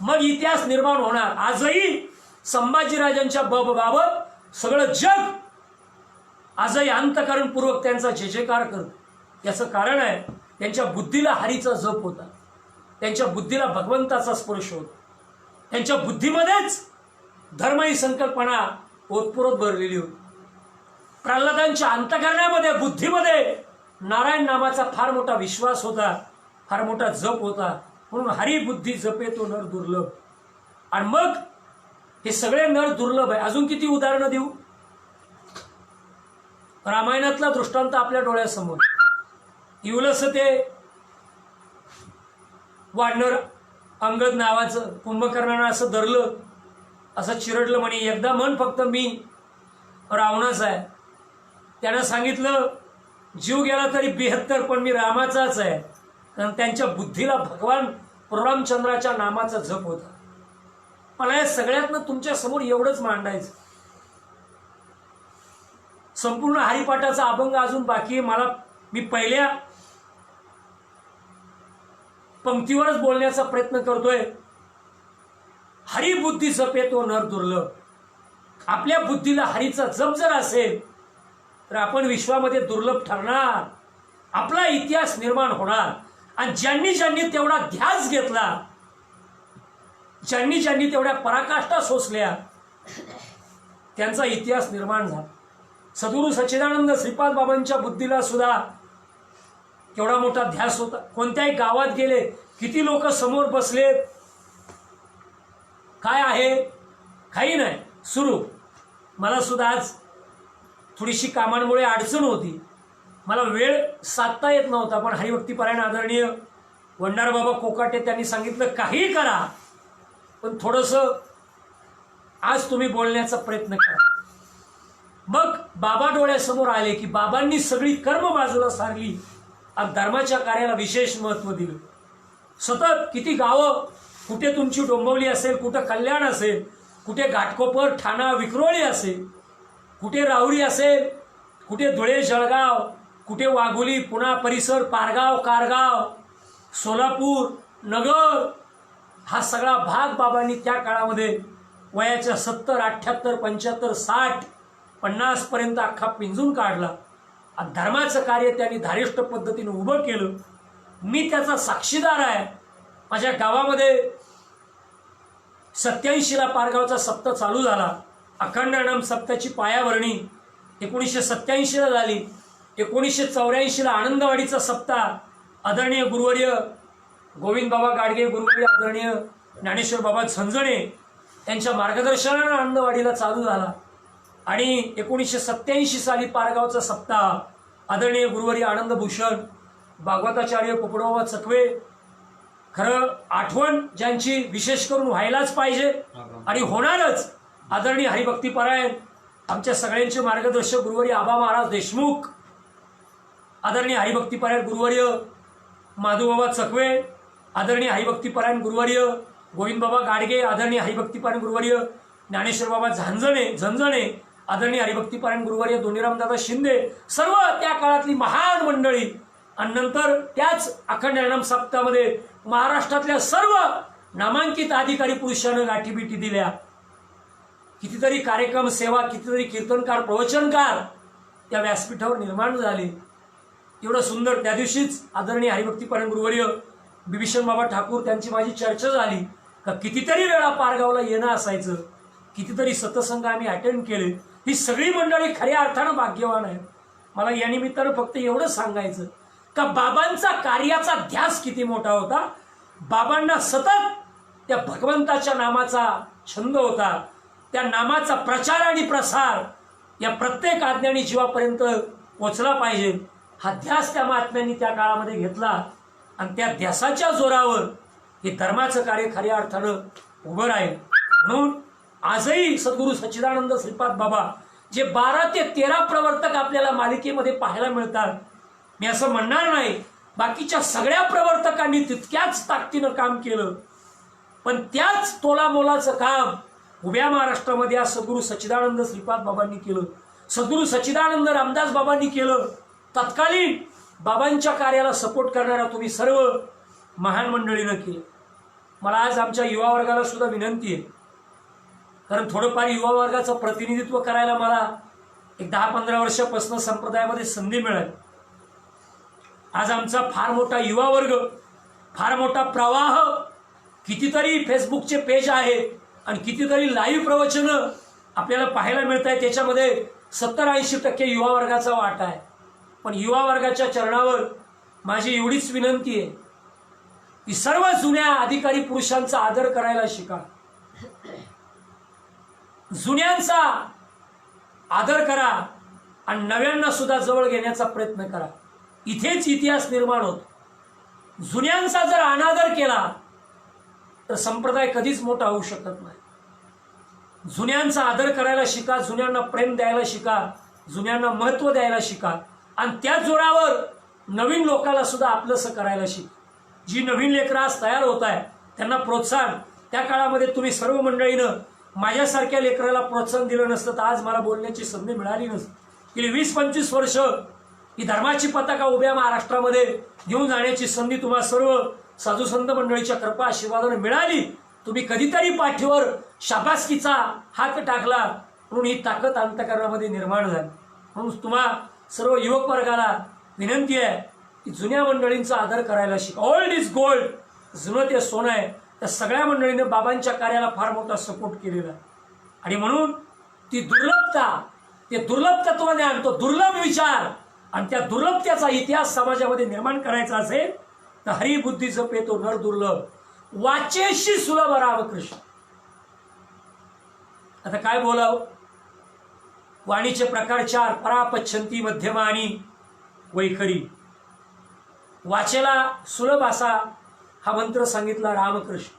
मग इतिहास निर्माण होणार. आजही संभाजीराजांच्या बाबत सगळं जग आजही अंतःकरणपूर्वक त्यांचा जयजयकार करतं. याचं कारण आहे त्यांच्या बुद्धीला हरीचा जप होता, त्यांच्या बुद्धीला भगवंताचा स्पर्श होता, त्यांच्या बुद्धीमध्येच धर्म ही संकल्पना ओतप्रोत भरलेली होती. प्रल्हादांच्या अंतःकरणामध्ये बुद्धीमध्ये नारायण नामाचा फार मोठा विश्वास होता, फार मोठा जप होता. म्हणून हरी बुद्धी जपे तो नर दुर्लभ. आणि मग हे सगळे नर दुर्लभ आहे. अजून किती उदाहरणं देऊ? रामायणातला दृष्टांत आपल्या डोळ्यासमोर. इवलस ते वानर अंगद नावाचं कुंभकर्णानं असं धरलं, असं चिरडलं म्हणे, एकदा म्हण फक्त मी रावणाचा आहे. त्यानं सांगितलं जीव गेला तरी 72, पण मी रामाचाच आहे. कारण त्यांच्या बुद्धीला भगवान परमचंद्राच्या नामाचा जप होता. मला या सगळ्यातनं तुमच्या समोर एवढंच मांडायचं. संपूर्ण हरिपाठाचा अभंग अजून बाकी आहे. मी पहिल्या पंक्तीवरच बोलण्याचा प्रयत्न करतोय. हरिबुद्धी जपे तो नर दुर्लभ. आपल्या बुद्धीला हरीचा जप जर असेल तर आपण विश्वामध्ये दुर्लभ ठरणार, आपला इतिहास निर्माण होणार. आणि ज्यांनी ज्यांनी तेवढा ध्यास घेतला, ज्यांनी ज्यांनी तेवढ्या पराकाष्ठा सोसल्या, त्यांचा इतिहास निर्माण झाला. सद्गुरू सच्चिदानंद श्रीपाद बाबांच्या बुद्धीला सुद्धा केवढा मोठा ध्यास होता. कोणत्याही गावात गेले, किती लोक समोर बसलेत, काय आहे काही नाही, सुरू. मला सुद्धा आज थोडीशी कामांमुळे अडचण होती, मला वेळ साधता येत नव्हता. पण हरिभक्तीपरायण आदरणीय वंडारबाबा कोकाटे त्यांनी सांगितलं काही करा, पण थोडंसं आज तुम्ही बोलण्याचा प्रयत्न करा. मग बाबा डोळ्यासमोर आले की बाबांनी सगळी कर्म बाजूला सारली आणि धर्माच्या कार्याला विशेष महत्त्व दिलं. सतत किती गावं, कुठे तुमची डोंबिवली असेल, कुठं कल्याण असेल, कुठे घाटकोपर ठाणा विक्रोळी असेल, कुठे राहुरी असेल, कुठे धुळे जळगाव, कुठे वाघोली पुणा परिसर, पारगाव कारगाव, सोलापूर नगर, हा सगळा भाग बाबांनी त्या काळामध्ये वयाच्या 70, 78, 75, 60, 50 पर्यंत अख्खा पिंजून काढला. आणि धर्माचं कार्य त्यांनी धारिष्ट पद्धतीने उभं केलं. मी त्याचा साक्षीदार आहे. माझ्या गावामध्ये 87ला पारगावचा सप्ताह चालू झाला. अखंड नाम सप्ताची पायाभरणी 1987ला झाली. 1984ला आनंदवाडीचा सप्ताह आदरणीय गुरुवर्य गोविंद बाबा गाडगे, गुरुवर्य आदरणीय ज्ञानेश्वर बाबा झंझणे यांच्या मार्गदर्शनाने आनंदवाडीला चालू झाला. आणि 1987 साली पारगावचा सप्ताह आदरणीय गुरुवर्य आनंदभूषण भागवताचार्य पोपडबाबा चकवे, खरं आठवण ज्यांची विशेष करून व्हायलाच पाहिजे आणि होणारच, आदरणीय हरिभक्तीपरायण आमच्या सगळ्यांचे मार्गदर्शक गुरुवर्य आबा महाराज देशमुख, आदरणीय हरिभक्तीपरायण गुरुवर्य माधुबाबा चकवे, आदरणीय हरिभक्तीपरायण गुरुवर्य गोविंद बाबा गाडगे, आदरणीय हरिभक्तीपरायण गुरुवर्य ज्ञानेश्वर बाबा झंझणे, आदरणीय हरिभक्तीपरायण गुरुवर्य दोनीरामदादा शिंदे, सर्व त्या काळातली महान मंडळी. आणि नंतर त्याच अखंड नाम सप्ताहामध्ये महाराष्ट्रातल्या सर्व नामांकित अधिकारी पुरुषांना गाठीबिटी दिल्या. कितीतरी कार्यक्रम सेवा, कितीतरी कीर्तनकार प्रवचनकार त्या व्यासपीठावर निर्माण झाले. एवढं सुंदर. त्या दिवशीच आदरणीय हरिभक्तीपरायण गुरुवर्य बिभीषण बाबा ठाकूर त्यांची माझी चर्चा झाली का कितीतरी वेळा पारगावला येणं असायचं, कितीतरी सत्संग आम्ही अटेंड केले. ही सगळी मंडळी खऱ्या अर्थानं भाग्यवान आहेत. मला या निमित्तानं फक्त एवढं सांगायचं का बाबांचा कार्याचा ध्यास किती मोठा होता. बाबांना सतत त्या भगवंताच्या नामाचा छंद होता. त्या नामाचा प्रचार आणि प्रसार या प्रत्येक आज्ञानी जीवापर्यंत पोचला पाहिजे, हा ध्यास त्या महात्म्यांनी त्या काळामध्ये घेतला. आणि त्या ध्यासाच्या जोरावर हे धर्माचं कार्य खऱ्या अर्थानं उभं राहील. म्हणून आजही सद्गुरू सच्चिदानंद श्रीपाद बाबा जे 12 ते 13 प्रवर्तक आपल्याला मालिकेमध्ये पाहायला मिळतात, मी असं म्हणणार नाही बाकीच्या सगळ्या प्रवर्तकांनी तितक्याच ताकदीनं काम केलं, पण त्याच तोलामोलाचं काम उभ्या महाराष्ट्रामध्ये आज सद्गुरू सच्चिदानंद श्रीपाद बाबांनी केलं, सद्गुरू सच्चिदानंद रामदास बाबांनी केलं. तत्कालीन बाबांच्या कार्याला सपोर्ट करणारा तुम्ही सर्व महान मंडळीनं केलं. मला आज आमच्या युवा वर्गाला सुद्धा विनंती आहे, कारण थोडंफार युवा वर्गाचं प्रतिनिधित्व करायला मला एक 10-15 वर्षापासून संप्रदायामध्ये संधी मिळाली. आज आमचा फार मोठा युवा वर्ग, फार मोठा प्रवाह, कितीतरी फेसबुकचे पेज आहेत आणि कितीतरी लाईव्ह प्रवचनं आपल्याला पाहायला मिळत आहे. त्याच्यामध्ये 70-80% युवा वर्गाचा वाटा आहे. पण युवा वर्गाच्या चरणावर माझी एवढीच विनंती आहे की सर्व जुन्या अधिकारी पुरुषांचा आदर करायला शिका, जुन्यांचा आदर करा आणि नव्यांना सुद्धा जवळ घेण्याचा प्रयत्न करा. इथेच इतिहास निर्माण होतो. जुन्यांचा जर अनादर केला तर संप्रदाय कधीच मोठा होऊ शकत नाही. जुन्यांचा आदर करायला शिका, जुन्यांना प्रेम द्यायला शिका, जुन्यांना महत्त्व द्यायला शिका आणि त्या जोरावर नवीन लोकांना सुद्धा आपलंसं करायला शिका. जी नवीन लेकरं आज तयार होत आहे त्यांना प्रोत्साहन, त्या काळामध्ये तुम्ही सर्व मंडळीनं माझ्यासारख्या लेकराला प्रोत्साहन दिलं नसतं तर आज मला बोलण्याची संधी मिळाली नसती. गेली 20-25 वर्ष ही धर्माची पताका उभ्या महाराष्ट्रामध्ये घेऊन जाण्याची संधी तुम्हाला सर्व साधू संत मंडळीच्या कृपा आशीर्वादाने मिळाली. तुम्ही कधीतरी पाठीवर शाबासकीचा हात टाकला म्हणून ही ताकद अंतःकरणामध्ये निर्माण झाली. म्हणून तुम्हा सर्व युवक वर्गाला विनंती आहे की जुन्या मंडळींचा आदर करायला शिका. ओल्ड इज गोल्ड, जुनं ते सोनं आहे. त्या सगळ्या मंडळीने बाबांच्या कार्याला फार मोठा सपोर्ट केलेला आहे आणि म्हणून ती दुर्लभता, ते दुर्लभतत्व ज्ञान, तो दुर्लभ विचार आणि त्या दुर्लभतेचा इतिहास समाजामध्ये निर्माण करायचा असेल तर हरिबुद्धी जपे तो नर दुर्लभ, वाचेशी सुलभ रामकृष्ण. आता काय बोलावं? वाणीचे प्रकार 4: परापच्छंती, मध्यमा आणि वैखरी. वाचेला सुलभ असा हा मंत्र सांगितला रामकृष्ण.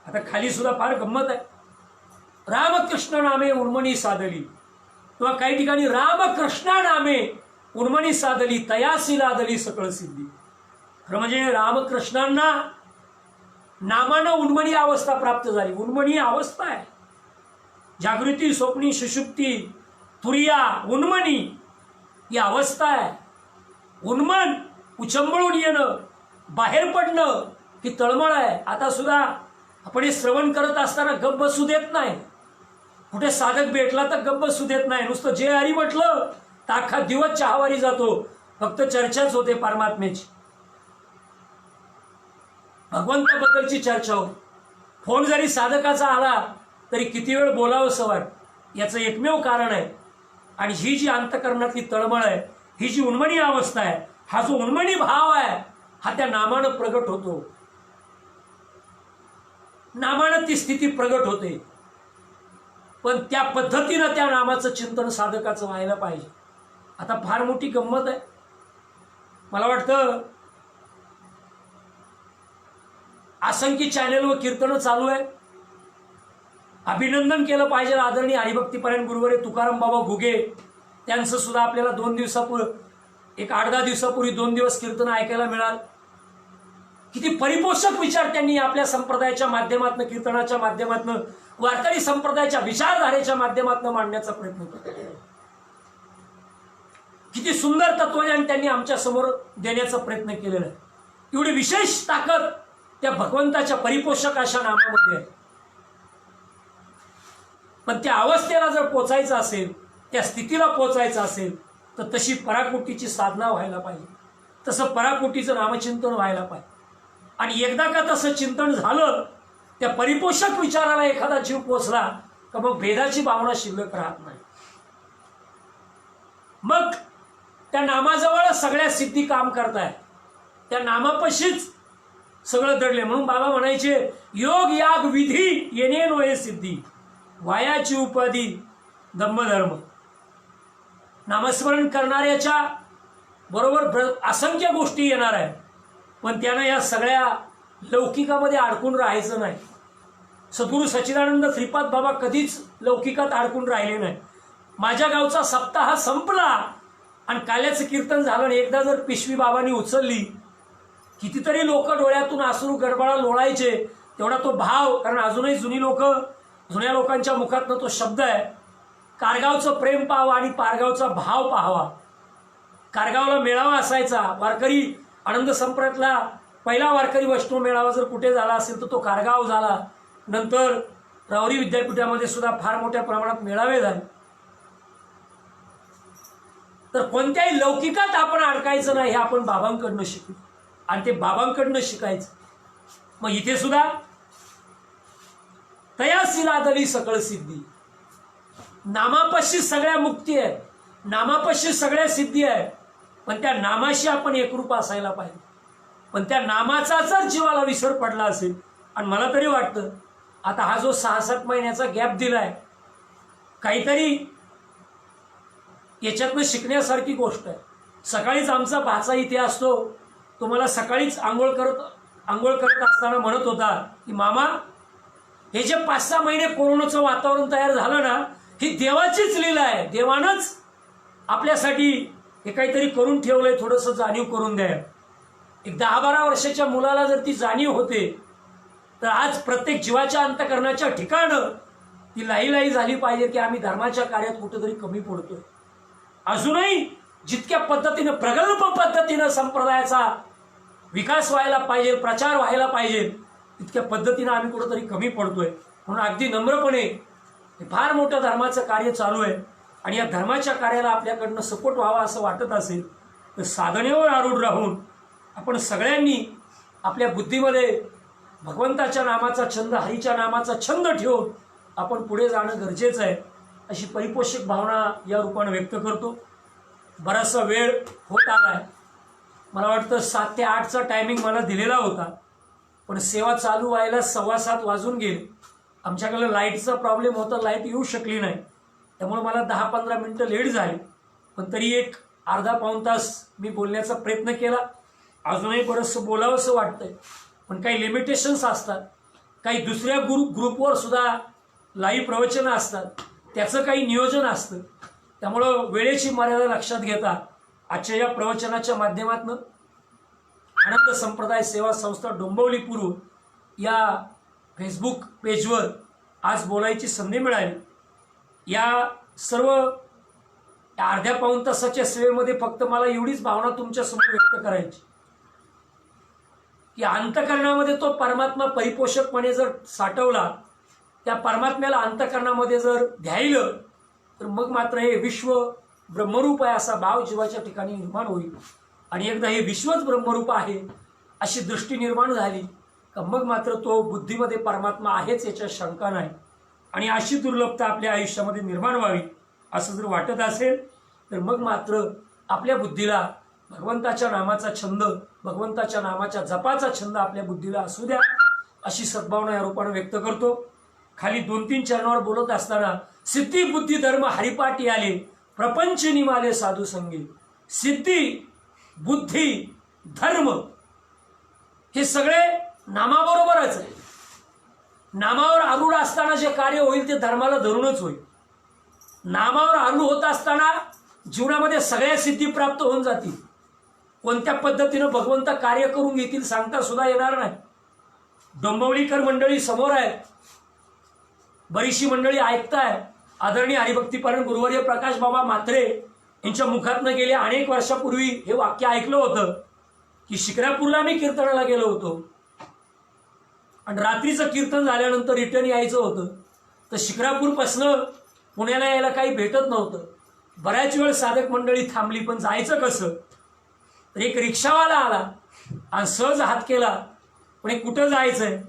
आता खाली सुद्धा फार गंमत आहे. रामकृष्ण नामे उन्मनी साधली, किंवा काही ठिकाणी रामकृष्णा नामे उन्मनी साधली, तयासी लादली सकळ सिद्धी. खरं म्हणजे रामकृष्णांना नामानं उन्मनी अवस्था प्राप्त झाली. उन्मनी अवस्था आहे. जागृती, स्वप्नी, सुषुप्ती, तुरिया, उन्मनी ही अवस्था आहे. उन्मन उचंबळून येणं, बाहेर पडणं ही तळमळ आहे. आता सुद्धा आपण हे श्रवण करत असताना गप्प बसू देत नाही. कुठे साधक भेटला तर गप्प बसू देत नाही. नुसतं जे हरी म्हटलं तर अख्खा दिवस चहावारी जातो, फक्त चर्चाच होते परमात्म्याची, भगवंताबद्दलची चर्चा होते. फोन जरी साधकाचा आला तरी किती वेळ बोलावंसं वाटतं. याचं एकमेव कारण आहे. आणि ही जी अंतःकरणातली तळमळ आहे, ही जी उन्मनी अवस्था आहे, हा जो उन्मनी भाव आहे, हा त्या नामानं प्रगट होतो. नामानं ती स्थिती प्रगट होते. पण त्या पद्धतीनं त्या नामाचं चिंतन साधकाचं व्हायला पाहिजे. आता फार मोठी गंमत आहे. मला वाटतं असंख्य चॅनलवर कीर्तनं चालू आहे. अभिनंदन केलं पाहिजे आदरणीय हरिभक्तीपरायण गुरुवर्य तुकाराम बाबा घुगे, त्यांचं सुद्धा आपल्याला 2 दिवसापूर्वी, एक 8-10 दिवसापूर्वी 2 दिवस कीर्तन ऐकायला मिळाल. किती परिपोषक विचार त्यांनी आपल्या संप्रदायाच्या माध्यमातून, कीर्तनाच्या माध्यमातून, वारकरी संप्रदायाच्या विचारधारेच्या माध्यमातून मांडण्याचा प्रयत्न केला. किती सुंदर तत्वज्ञान त्यांनी आमच्या समोर देण्याचा प्रयत्न केलेला आहे. एवढी विशेष ताकद त्या भगवंताच्या परिपोषक अशा नामामध्ये आहे. पण त्या अवस्थेला जर पोचायचं असेल, त्या स्थितीला पोचायचं असेल तर तशी पराकोटीची साधना व्हायला पाहिजे. तसं पराकोटीचं नामचिंतन व्हायला पाहिजे. आणि एकदा का तसं चिंतन झालं, त्या परिपोषक विचाराला एखादा जीव पोचला का मग भेदाची भावना शिल्लक राहत नाही. मग त्या नामाजवळ सगळ्या सिद्धी काम करताय. त्या नामापाशीच सगळं दडले. म्हणून बाबा म्हणायचे, योग याग विधी येणे नोहे सिद्धी, वायाची उपाधी धम्मधर्म. नामस्मरण करणाऱ्याच्या बरोबर असंख्य गोष्टी येणार आहेत, पण त्यानं या सगळ्या लौकिकामध्ये अडकून राहायचं नाही. सद्गुरू सच्चिदानंद श्रीपाद बाबा कधीच लौकिकात अडकून राहिले नाही. माझ्या गावचा सप्ताह संपला आणि काल्याचं कीर्तन झालं आणि एकदा जर पिशवी बाबांनी उचलली, कितीतरी लोक डोळ्यातून अश्रू गडबडा लोळायचे. तेवढा तो भाव, कारण अजूनही जुन्या लोकांच्या मुखातनं तो शब्द आहे, कारगावचं प्रेम पाहावा आणि पारगावचा भाव पाहावा. कारगावला मेळावा असायचा, वारकरी आनंद संप्रातला पहिला वारकरी वैष्णव मेळावा जर कुठे झाला असेल तर तो कारगाव झाला. नंतर राहुरी विद्यापीठामध्ये सुद्धा फार मोठ्या प्रमाणात मेळावे झाले. तर कोणत्याही लौकिकात आपण अडकायचं नाही, हे आपण बाबांकडनं शिकलो आणि ते बाबांकडनं शिकायचं. मग इथे सुद्धा तयासी लादली सकळ सिद्धी, नामापाशी सगळ्या मुक्ती आहे, नामापाशी सगळ्या सिद्धी आहे. पण त्या नामाशी आपण एकरूप असायला पाहिजे. पण त्या नामाचा जर जीवाला विसर पडला असेल, आणि मला तरी वाटतं आता हा जो 6-7 महिन्याचा गॅप दिलाय, काहीतरी याच्यातनं शिकण्यासारखी गोष्ट आहे. सकाळीच आमचा भाचा इथे असतो, तो मला सकाळीच आंघोळ करत असताना म्हणत होता की मामा, हे जे 5-6 महिने कोरोनाचं वातावरण तयार झालं ना, ही देवाचीच लीला आहे. देवानंच आपल्यासाठी हे काहीतरी करून ठेवलंय, थोडंसं जाणीव करून द्या. एक 10-12 वर्षाच्या मुलाला जर ती जाणीव होते, तर आज प्रत्येक जीवाच्या अंतःकरणाच्या ठिकाणं ती लाही झाली पाहिजे की आम्ही धर्माच्या कार्यात कुठेतरी कमी पडतोय. अजूनही जितक्या पद्धतीनं प्रगल्भ पद्धतीनं संप्रदायाचा विकास व्हायला पाहिजे, प्रचार व्हायला पाहिजे, तितक्या पद्धतीनं आम्ही कुठेतरी कमी पडतोय. म्हणून अगदी नम्रपणे फार मोठं धर्माचं कार्य चालू आहे आणि या धर्माच्या कार्याला आपल्याकडनं सपोर्ट व्हावा असं वाटत असेल तर साधनेवर आरूढ राहून आपण सगळ्यांनी आपल्या बुद्धीमध्ये भगवंताच्या नामाचा छंद, हरीच्या नामाचा छंद ठेवून आपण पुढे जाणं गरजेचं आहे, अशी परिपोषक भावना या रूपाने व्यक्त करतो. बराचसा वेळ होत आला आहे. मला वाटतं 7 ते 8चा टायमिंग मला दिलेला होता, पण सेवा चालू व्हायला 7:15 वाजून गेले. आमच्याकडे लाईटचा प्रॉब्लेम होता, लाईट येऊ शकली नाही, त्यामुळे मला 10-15 मिनटं लेट झाली. पण तरी एक अर्धा-पाऊण तास मी बोलण्याचा प्रयत्न केला. अजूनही बरंचसं बोलावंसं वाटतंय, पण काही लिमिटेशन्स असतात. काही दुसऱ्या ग्रुपवर सुद्धा लाईव्ह प्रवचनं असतात, त्याचं काही नियोजन असतं. त्यामुळं वेळेची मर्यादा लक्षात घेता आजच्या या प्रवचनाच्या माध्यमातून आनंद संप्रदाय सेवा संस्था डोंबिवली पूर्व या फेसबुक पेजवर आज बोलायची संधी मिळाली. या सर्व अर्ध्या-पाऊण तासाच्या सेवेमध्ये फक्त मला एवढीच भावना तुमच्यासमोर व्यक्त करायची की अंतःकरणामध्ये तो परमात्मा परिपोषकपणे जर साठवला, त्या परमात्म्याला अंतःकरणामध्ये जर ध्यायलं, तर मग मात्र हे विश्व ब्रह्मरूप आहे असा भाव जीवाच्या ठिकाणी निर्माण होईल. आणि एकदा हे विश्वच ब्रह्मरूप आहे अशी दृष्टी निर्माण झाली का मग मात्र तो बुद्धीमध्ये परमात्मा आहेच याच्यात शंका नाही. आणि अशी दुर्लभता आपल्या आयुष्यामध्ये निर्माण व्हावी असं जर वाटत असेल तर मग मात्र आपल्या बुद्धीला भगवंताच्या नामाचा छंद, भगवंताच्या नामाच्या जपाचा छंद आपल्या बुद्धीला असू द्या, अशी सद्भावना या रूपाने व्यक्त करतो. खाली 2-3 चरणावर बोलत असताना सिद्धी बुद्धी धर्म हरिपाठी आले, प्रपंच निमाले साधू संगी. सिद्धी बुद्धी धर्म हे सगळे नामाबरोबरच आहे. नामावर आरूढ असताना जे कार्य होईल ते धर्माला धरूनच होईल. नामावर आरूढ होत असताना जीवनामध्ये सगळ्या सिद्धी प्राप्त होऊन जातील. कोणत्या पद्धतीनं भगवंत कार्य करून घेतील सांगता सुद्धा येणार नाही. डोंबिवलीकर मंडळी समोर आहे, बरीचशी मंडळी ऐकताय. आदरणीय हरिभक्तीपरायण गुरुवर्य प्रकाश बाबा म्हात्रे यांच्या मुखातनं गेल्या अनेक वर्षापूर्वी हे वाक्य ऐकलं होतं की शिक्रापूरला मी कीर्तनाला गेलो होतो आणि रात्रीचं कीर्तन झाल्यानंतर रिटर्न यायचं होतं, तर शिक्रापूरपासनं पुण्याला यायला काही भेटत नव्हतं. बऱ्याच वेळ साधक मंडळी थांबली, पण जायचं कसं? तर एक रिक्षावाला आला आणि सहज हात केला, पण हे कुठं जायचंय?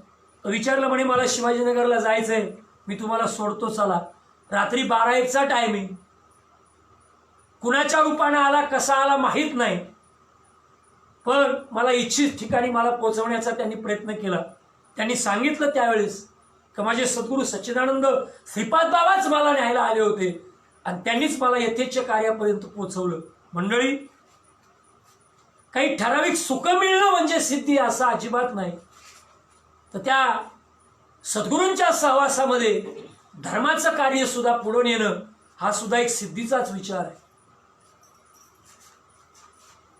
विचारलं, म्हणे मला शिवाजीनगरला जायचंय, मी तुम्हाला सोडतो चला. रात्री 12-1चा टायमिंग. कुणाच्या रूपानं आला, कसा आला माहीत नाही, पण मला इच्छित ठिकाणी मला पोहोचवण्याचा त्यांनी प्रयत्न केला. त्यांनी सांगितलं त्यावेळेस की माझे सद्गुरू सच्चिदानंद श्रीपाद बाबाच मला न्यायला आले होते आणि त्यांनीच मला यथेच्छ कार्यापर्यंत पोहोचवलं. मंडळी, काही ठराविक सुख मिळणं म्हणजे सिद्धी असं अजिबात नाही. तर त्या सद्गुरूंच्या सहवासामध्ये धर्माचं कार्य सुद्धा पुढे नेणं हा सुद्धा एक सिद्धीचाच विचार आहे.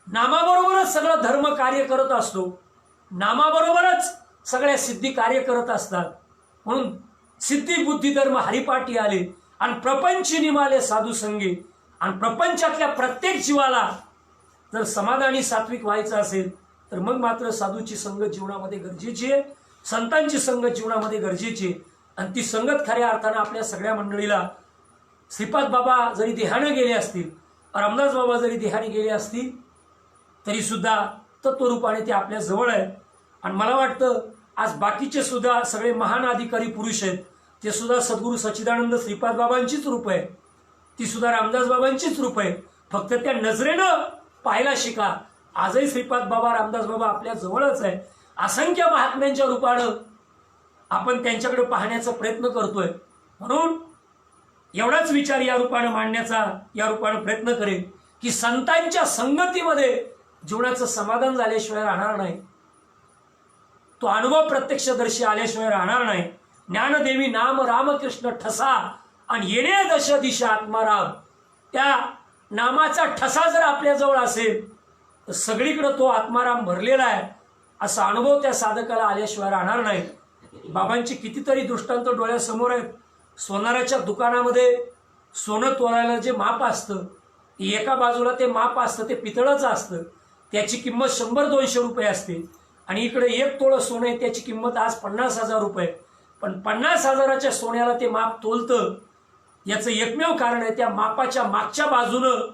नामाबरोबरच सगळं धर्म कार्य करत असतो, नामाबरोबरच सगळ्या सिद्धी कार्य करत असतात. म्हणून सिद्धी बुद्धी धर्म हरिपाठी आले आणि प्रपंच निमाले साधू संगी. आणि प्रपंचातल्या प्रत्येक जीवाला जर समाधानी सात्विक व्हायचं असेल तर मग मात्र साधूची संगत जीवनामध्ये गरजेची आहे, संतांची संगत जीवनामध्ये गरजेची आहे. आणि ती संगत खऱ्या अर्थानं आपल्या सगळ्या मंडळीला, श्रीपाद बाबा जरी देहाने गेले असतील, रामदास बाबा जरी देहाने गेले असतील, तरी सुद्धा तत्वरूपाने ते आपल्या जवळ आहे. आणि मला वाटतं आज बाकीचे सुद्धा सगळे महान अधिकारी पुरुष आहेत, ते सुद्धा सद्गुरू सच्चिदानंद श्रीपाद बाबांचीच रूप आहे, ती सुद्धा रामदास बाबांचीच रूप आहे. फक्त त्या नजरेनं पाहायला शिका. आजही श्रीपाद बाबा, रामदास बाबा आपल्या जवळच आहे. असंख्य महात्म्यांच्या रूपानं आपण त्यांच्याकडे पाहण्याचा प्रयत्न करतोय. म्हणून एवढाच विचार या रूपानं मांडण्याचा, या रूपानं प्रयत्न करेन की संतांच्या संगतीमध्ये जीवनाचं समाधान झाल्याशिवाय राहणार नाही, तो अनुभव प्रत्यक्षदर्शी आल्याशिवाय राहणार नाही. ज्ञानदेवी नाम रामकृष्ण ठसा आणि येणे दश दिशा आत्माराम. त्या नामाचा ठसा जर आपल्याजवळ असेल तर सगळीकडे तो आत्माराम भरलेला आहे असा अनुभव त्या साधकाला आल्याशिवाय राहणार नाही. बाबांची कितीतरी दृष्टांत डोळ्यासमोर आहेत. सोनाराच्या दुकानामध्ये सोनं तोलायला जे माप असतं, एका बाजूला ते माप असतं ते पितळाचं असतं, त्याची किंमत 100-200 रुपये असते. आणि इकडे 1 तोळं सोनं आहे, त्याची किंमत आज 50,000 रुपये. पण 50,000च्या सोन्याला ते माप तोलतं, याचं एकमेव कारण आहे त्या मापाच्या मागच्या बाजूनं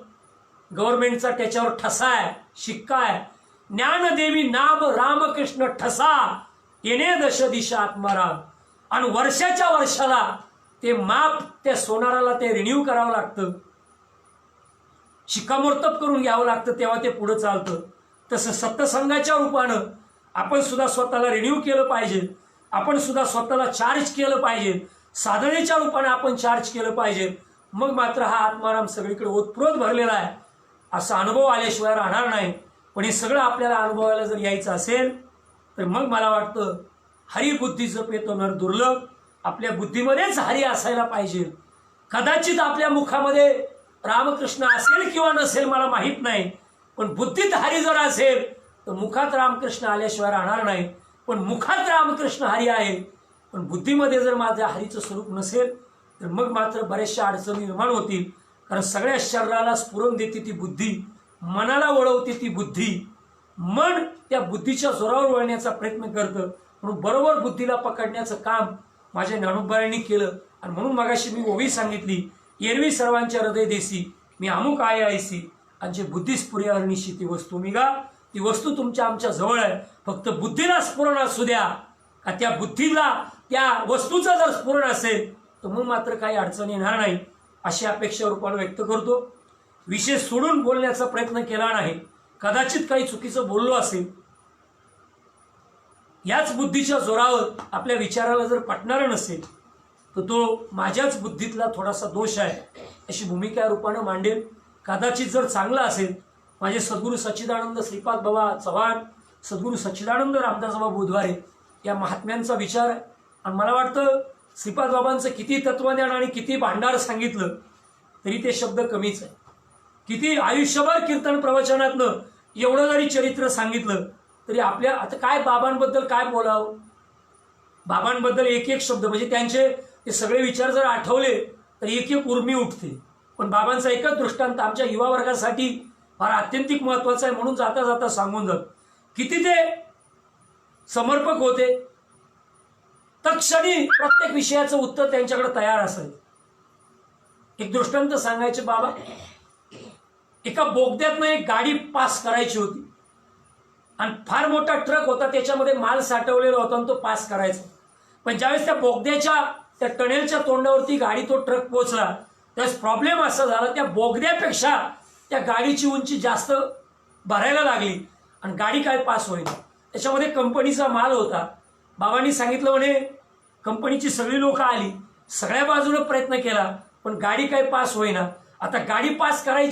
गव्हर्नमेंटचा त्याच्यावर ठसा आहे, शिक्का आहे. ज्ञानदेवी नाम रामकृष्ण ठसा येणे दश दिशा आत्माराम. आणि वर्षाच्या वर्षाला ते माप त्या सोनाराला ते रिन्यू करावं लागतं, शिक्कामोर्तब करून घ्यावं लागतं, तेव्हा ते पुढे चालतं. तसं सत्संगाच्या रूपानं आपण सुद्धा स्वतःला रिन्यू केलं पाहिजे, आपण सुद्धा स्वतःला चार्ज केलं पाहिजे, साधनेच्या रूपाने आपण चार्ज केलं पाहिजे. मग मात्र हा आत्माराम सगळीकडे ओतप्रोत भरलेला आहे असा अनुभव आल्याशिवाय राहणार नाही. पण हे सगळं आपल्याला अनुभवायला जर यायचं असेल तर मग मला वाटतं हरिबुद्धी जपेतो नर दुर्लभ. आपल्या बुद्धीमध्येच हरी असायला पाहिजे. कदाचित आपल्या मुखामध्ये रामकृष्ण असेल किंवा नसेल मला माहीत नाही, पण बुद्धीत हरी जर असेल तर मुखात रामकृष्ण आल्याशिवाय राहणार नाही. पण मुखात रामकृष्ण हरी आहे, पण बुद्धीमध्ये जर माझ्या हरीचं स्वरूप नसेल तर मग मात्र बऱ्याचशा अडचणी निर्माण होतील. कारण सगळ्या शरीराला स्फुरण देते ती बुद्धी, मनाला वळवते ती बुद्धी, मन त्या बुद्धीच्या जोरावर वळण्याचा प्रयत्न करतं. म्हणून बरोबर बुद्धीला पकडण्याचं काम माझ्या ज्ञानोबांनी केलं. आणि म्हणून मगाशी मी ओवी सांगितली, एरवी सर्वांच्या हृदय देसी मी अमुक आहे ऐसी आणि जे बुद्धी स्फुर्यानिशी ती वस्तू मी गा. ती वस्तू तुमच्या आमच्या जवळ आहे, फक्त बुद्धीला स्फुरण असू द्या. का त्या बुद्धीला त्या वस्तूचं जर स्फुरण असेल तर मग मात्र काही अडचण येणार नाही अशी अपेक्षा रूपाने व्यक्त करतो. विषय सोडून बोलण्याचा प्रयत्न केला नाही, कदाचित काही चुकीचं बोललो असेल. याच बुद्धीच्या जोरावर आपल्या विचाराला जर पटणारं नसेल तर तो माझ्याच बुद्धीतला थोडासा दोष आहे अशी भूमिका या रूपानं मांडेल. कदाचित जर चांगला असेल, माझे सद्गुरू सच्चिदानंद श्रीपाद बाबा चव्हाण, सद्गुरू सच्चिदानंद रामदास बाबा बुधवारे या महात्म्यांचा विचार आहे. आणि मला वाटतं श्रीपाद बाबांचं किती तत्वज्ञान आणि किती भांडार सांगितलं तरी ते शब्द कमीच आहे. किती आयुष्यभर कीर्तन प्रवचनातनं एवढं जरी चरित्र सांगितलं तरी आपल्या आता काय बाबांबद्दल काय बोलावं. बाबांबद्दल एक एक शब्द म्हणजे त्यांचे ते सगळे विचार जर आठवले तर एक एक उर्मी उठते. पण बाबांचा एकच दृष्टांत आमच्या युवा वर्गासाठी फार अत्यंतिक महत्वाचा आहे, म्हणून जाता जाता सांगून जात. किती ते समर्पक होते, तत्क्षणी प्रत्येक विषयाचं उत्तर त्यांच्याकडे तयार असायचं. एक दृष्टांत सांगायचे बाबा, एका बोगद्यातनं एक गाडी पास करायची होती आणि फार मोठा ट्रक होता, त्याच्यामध्ये माल साठवलेला होता आणि तो पास करायचा. पण ज्यावेळेस त्या बोगद्याच्या त्या टनेलच्या तोंडावरती गाडी तो ट्रक पोहोचला त्यावेळेस प्रॉब्लेम असा झाला, त्या बोगद्यापेक्षा त्या गाडीची उंची जास्त भरायला लागली आणि गाडी काय पास होईना. त्याच्यामध्ये कंपनीचा माल होता. बाबांनी सांगितलं म्हणे कंपनीची सगळी लोक आली, सगळ्या बाजूने प्रयत्न केला पण गाडी काय पास होईना. आता गाडी पास करायची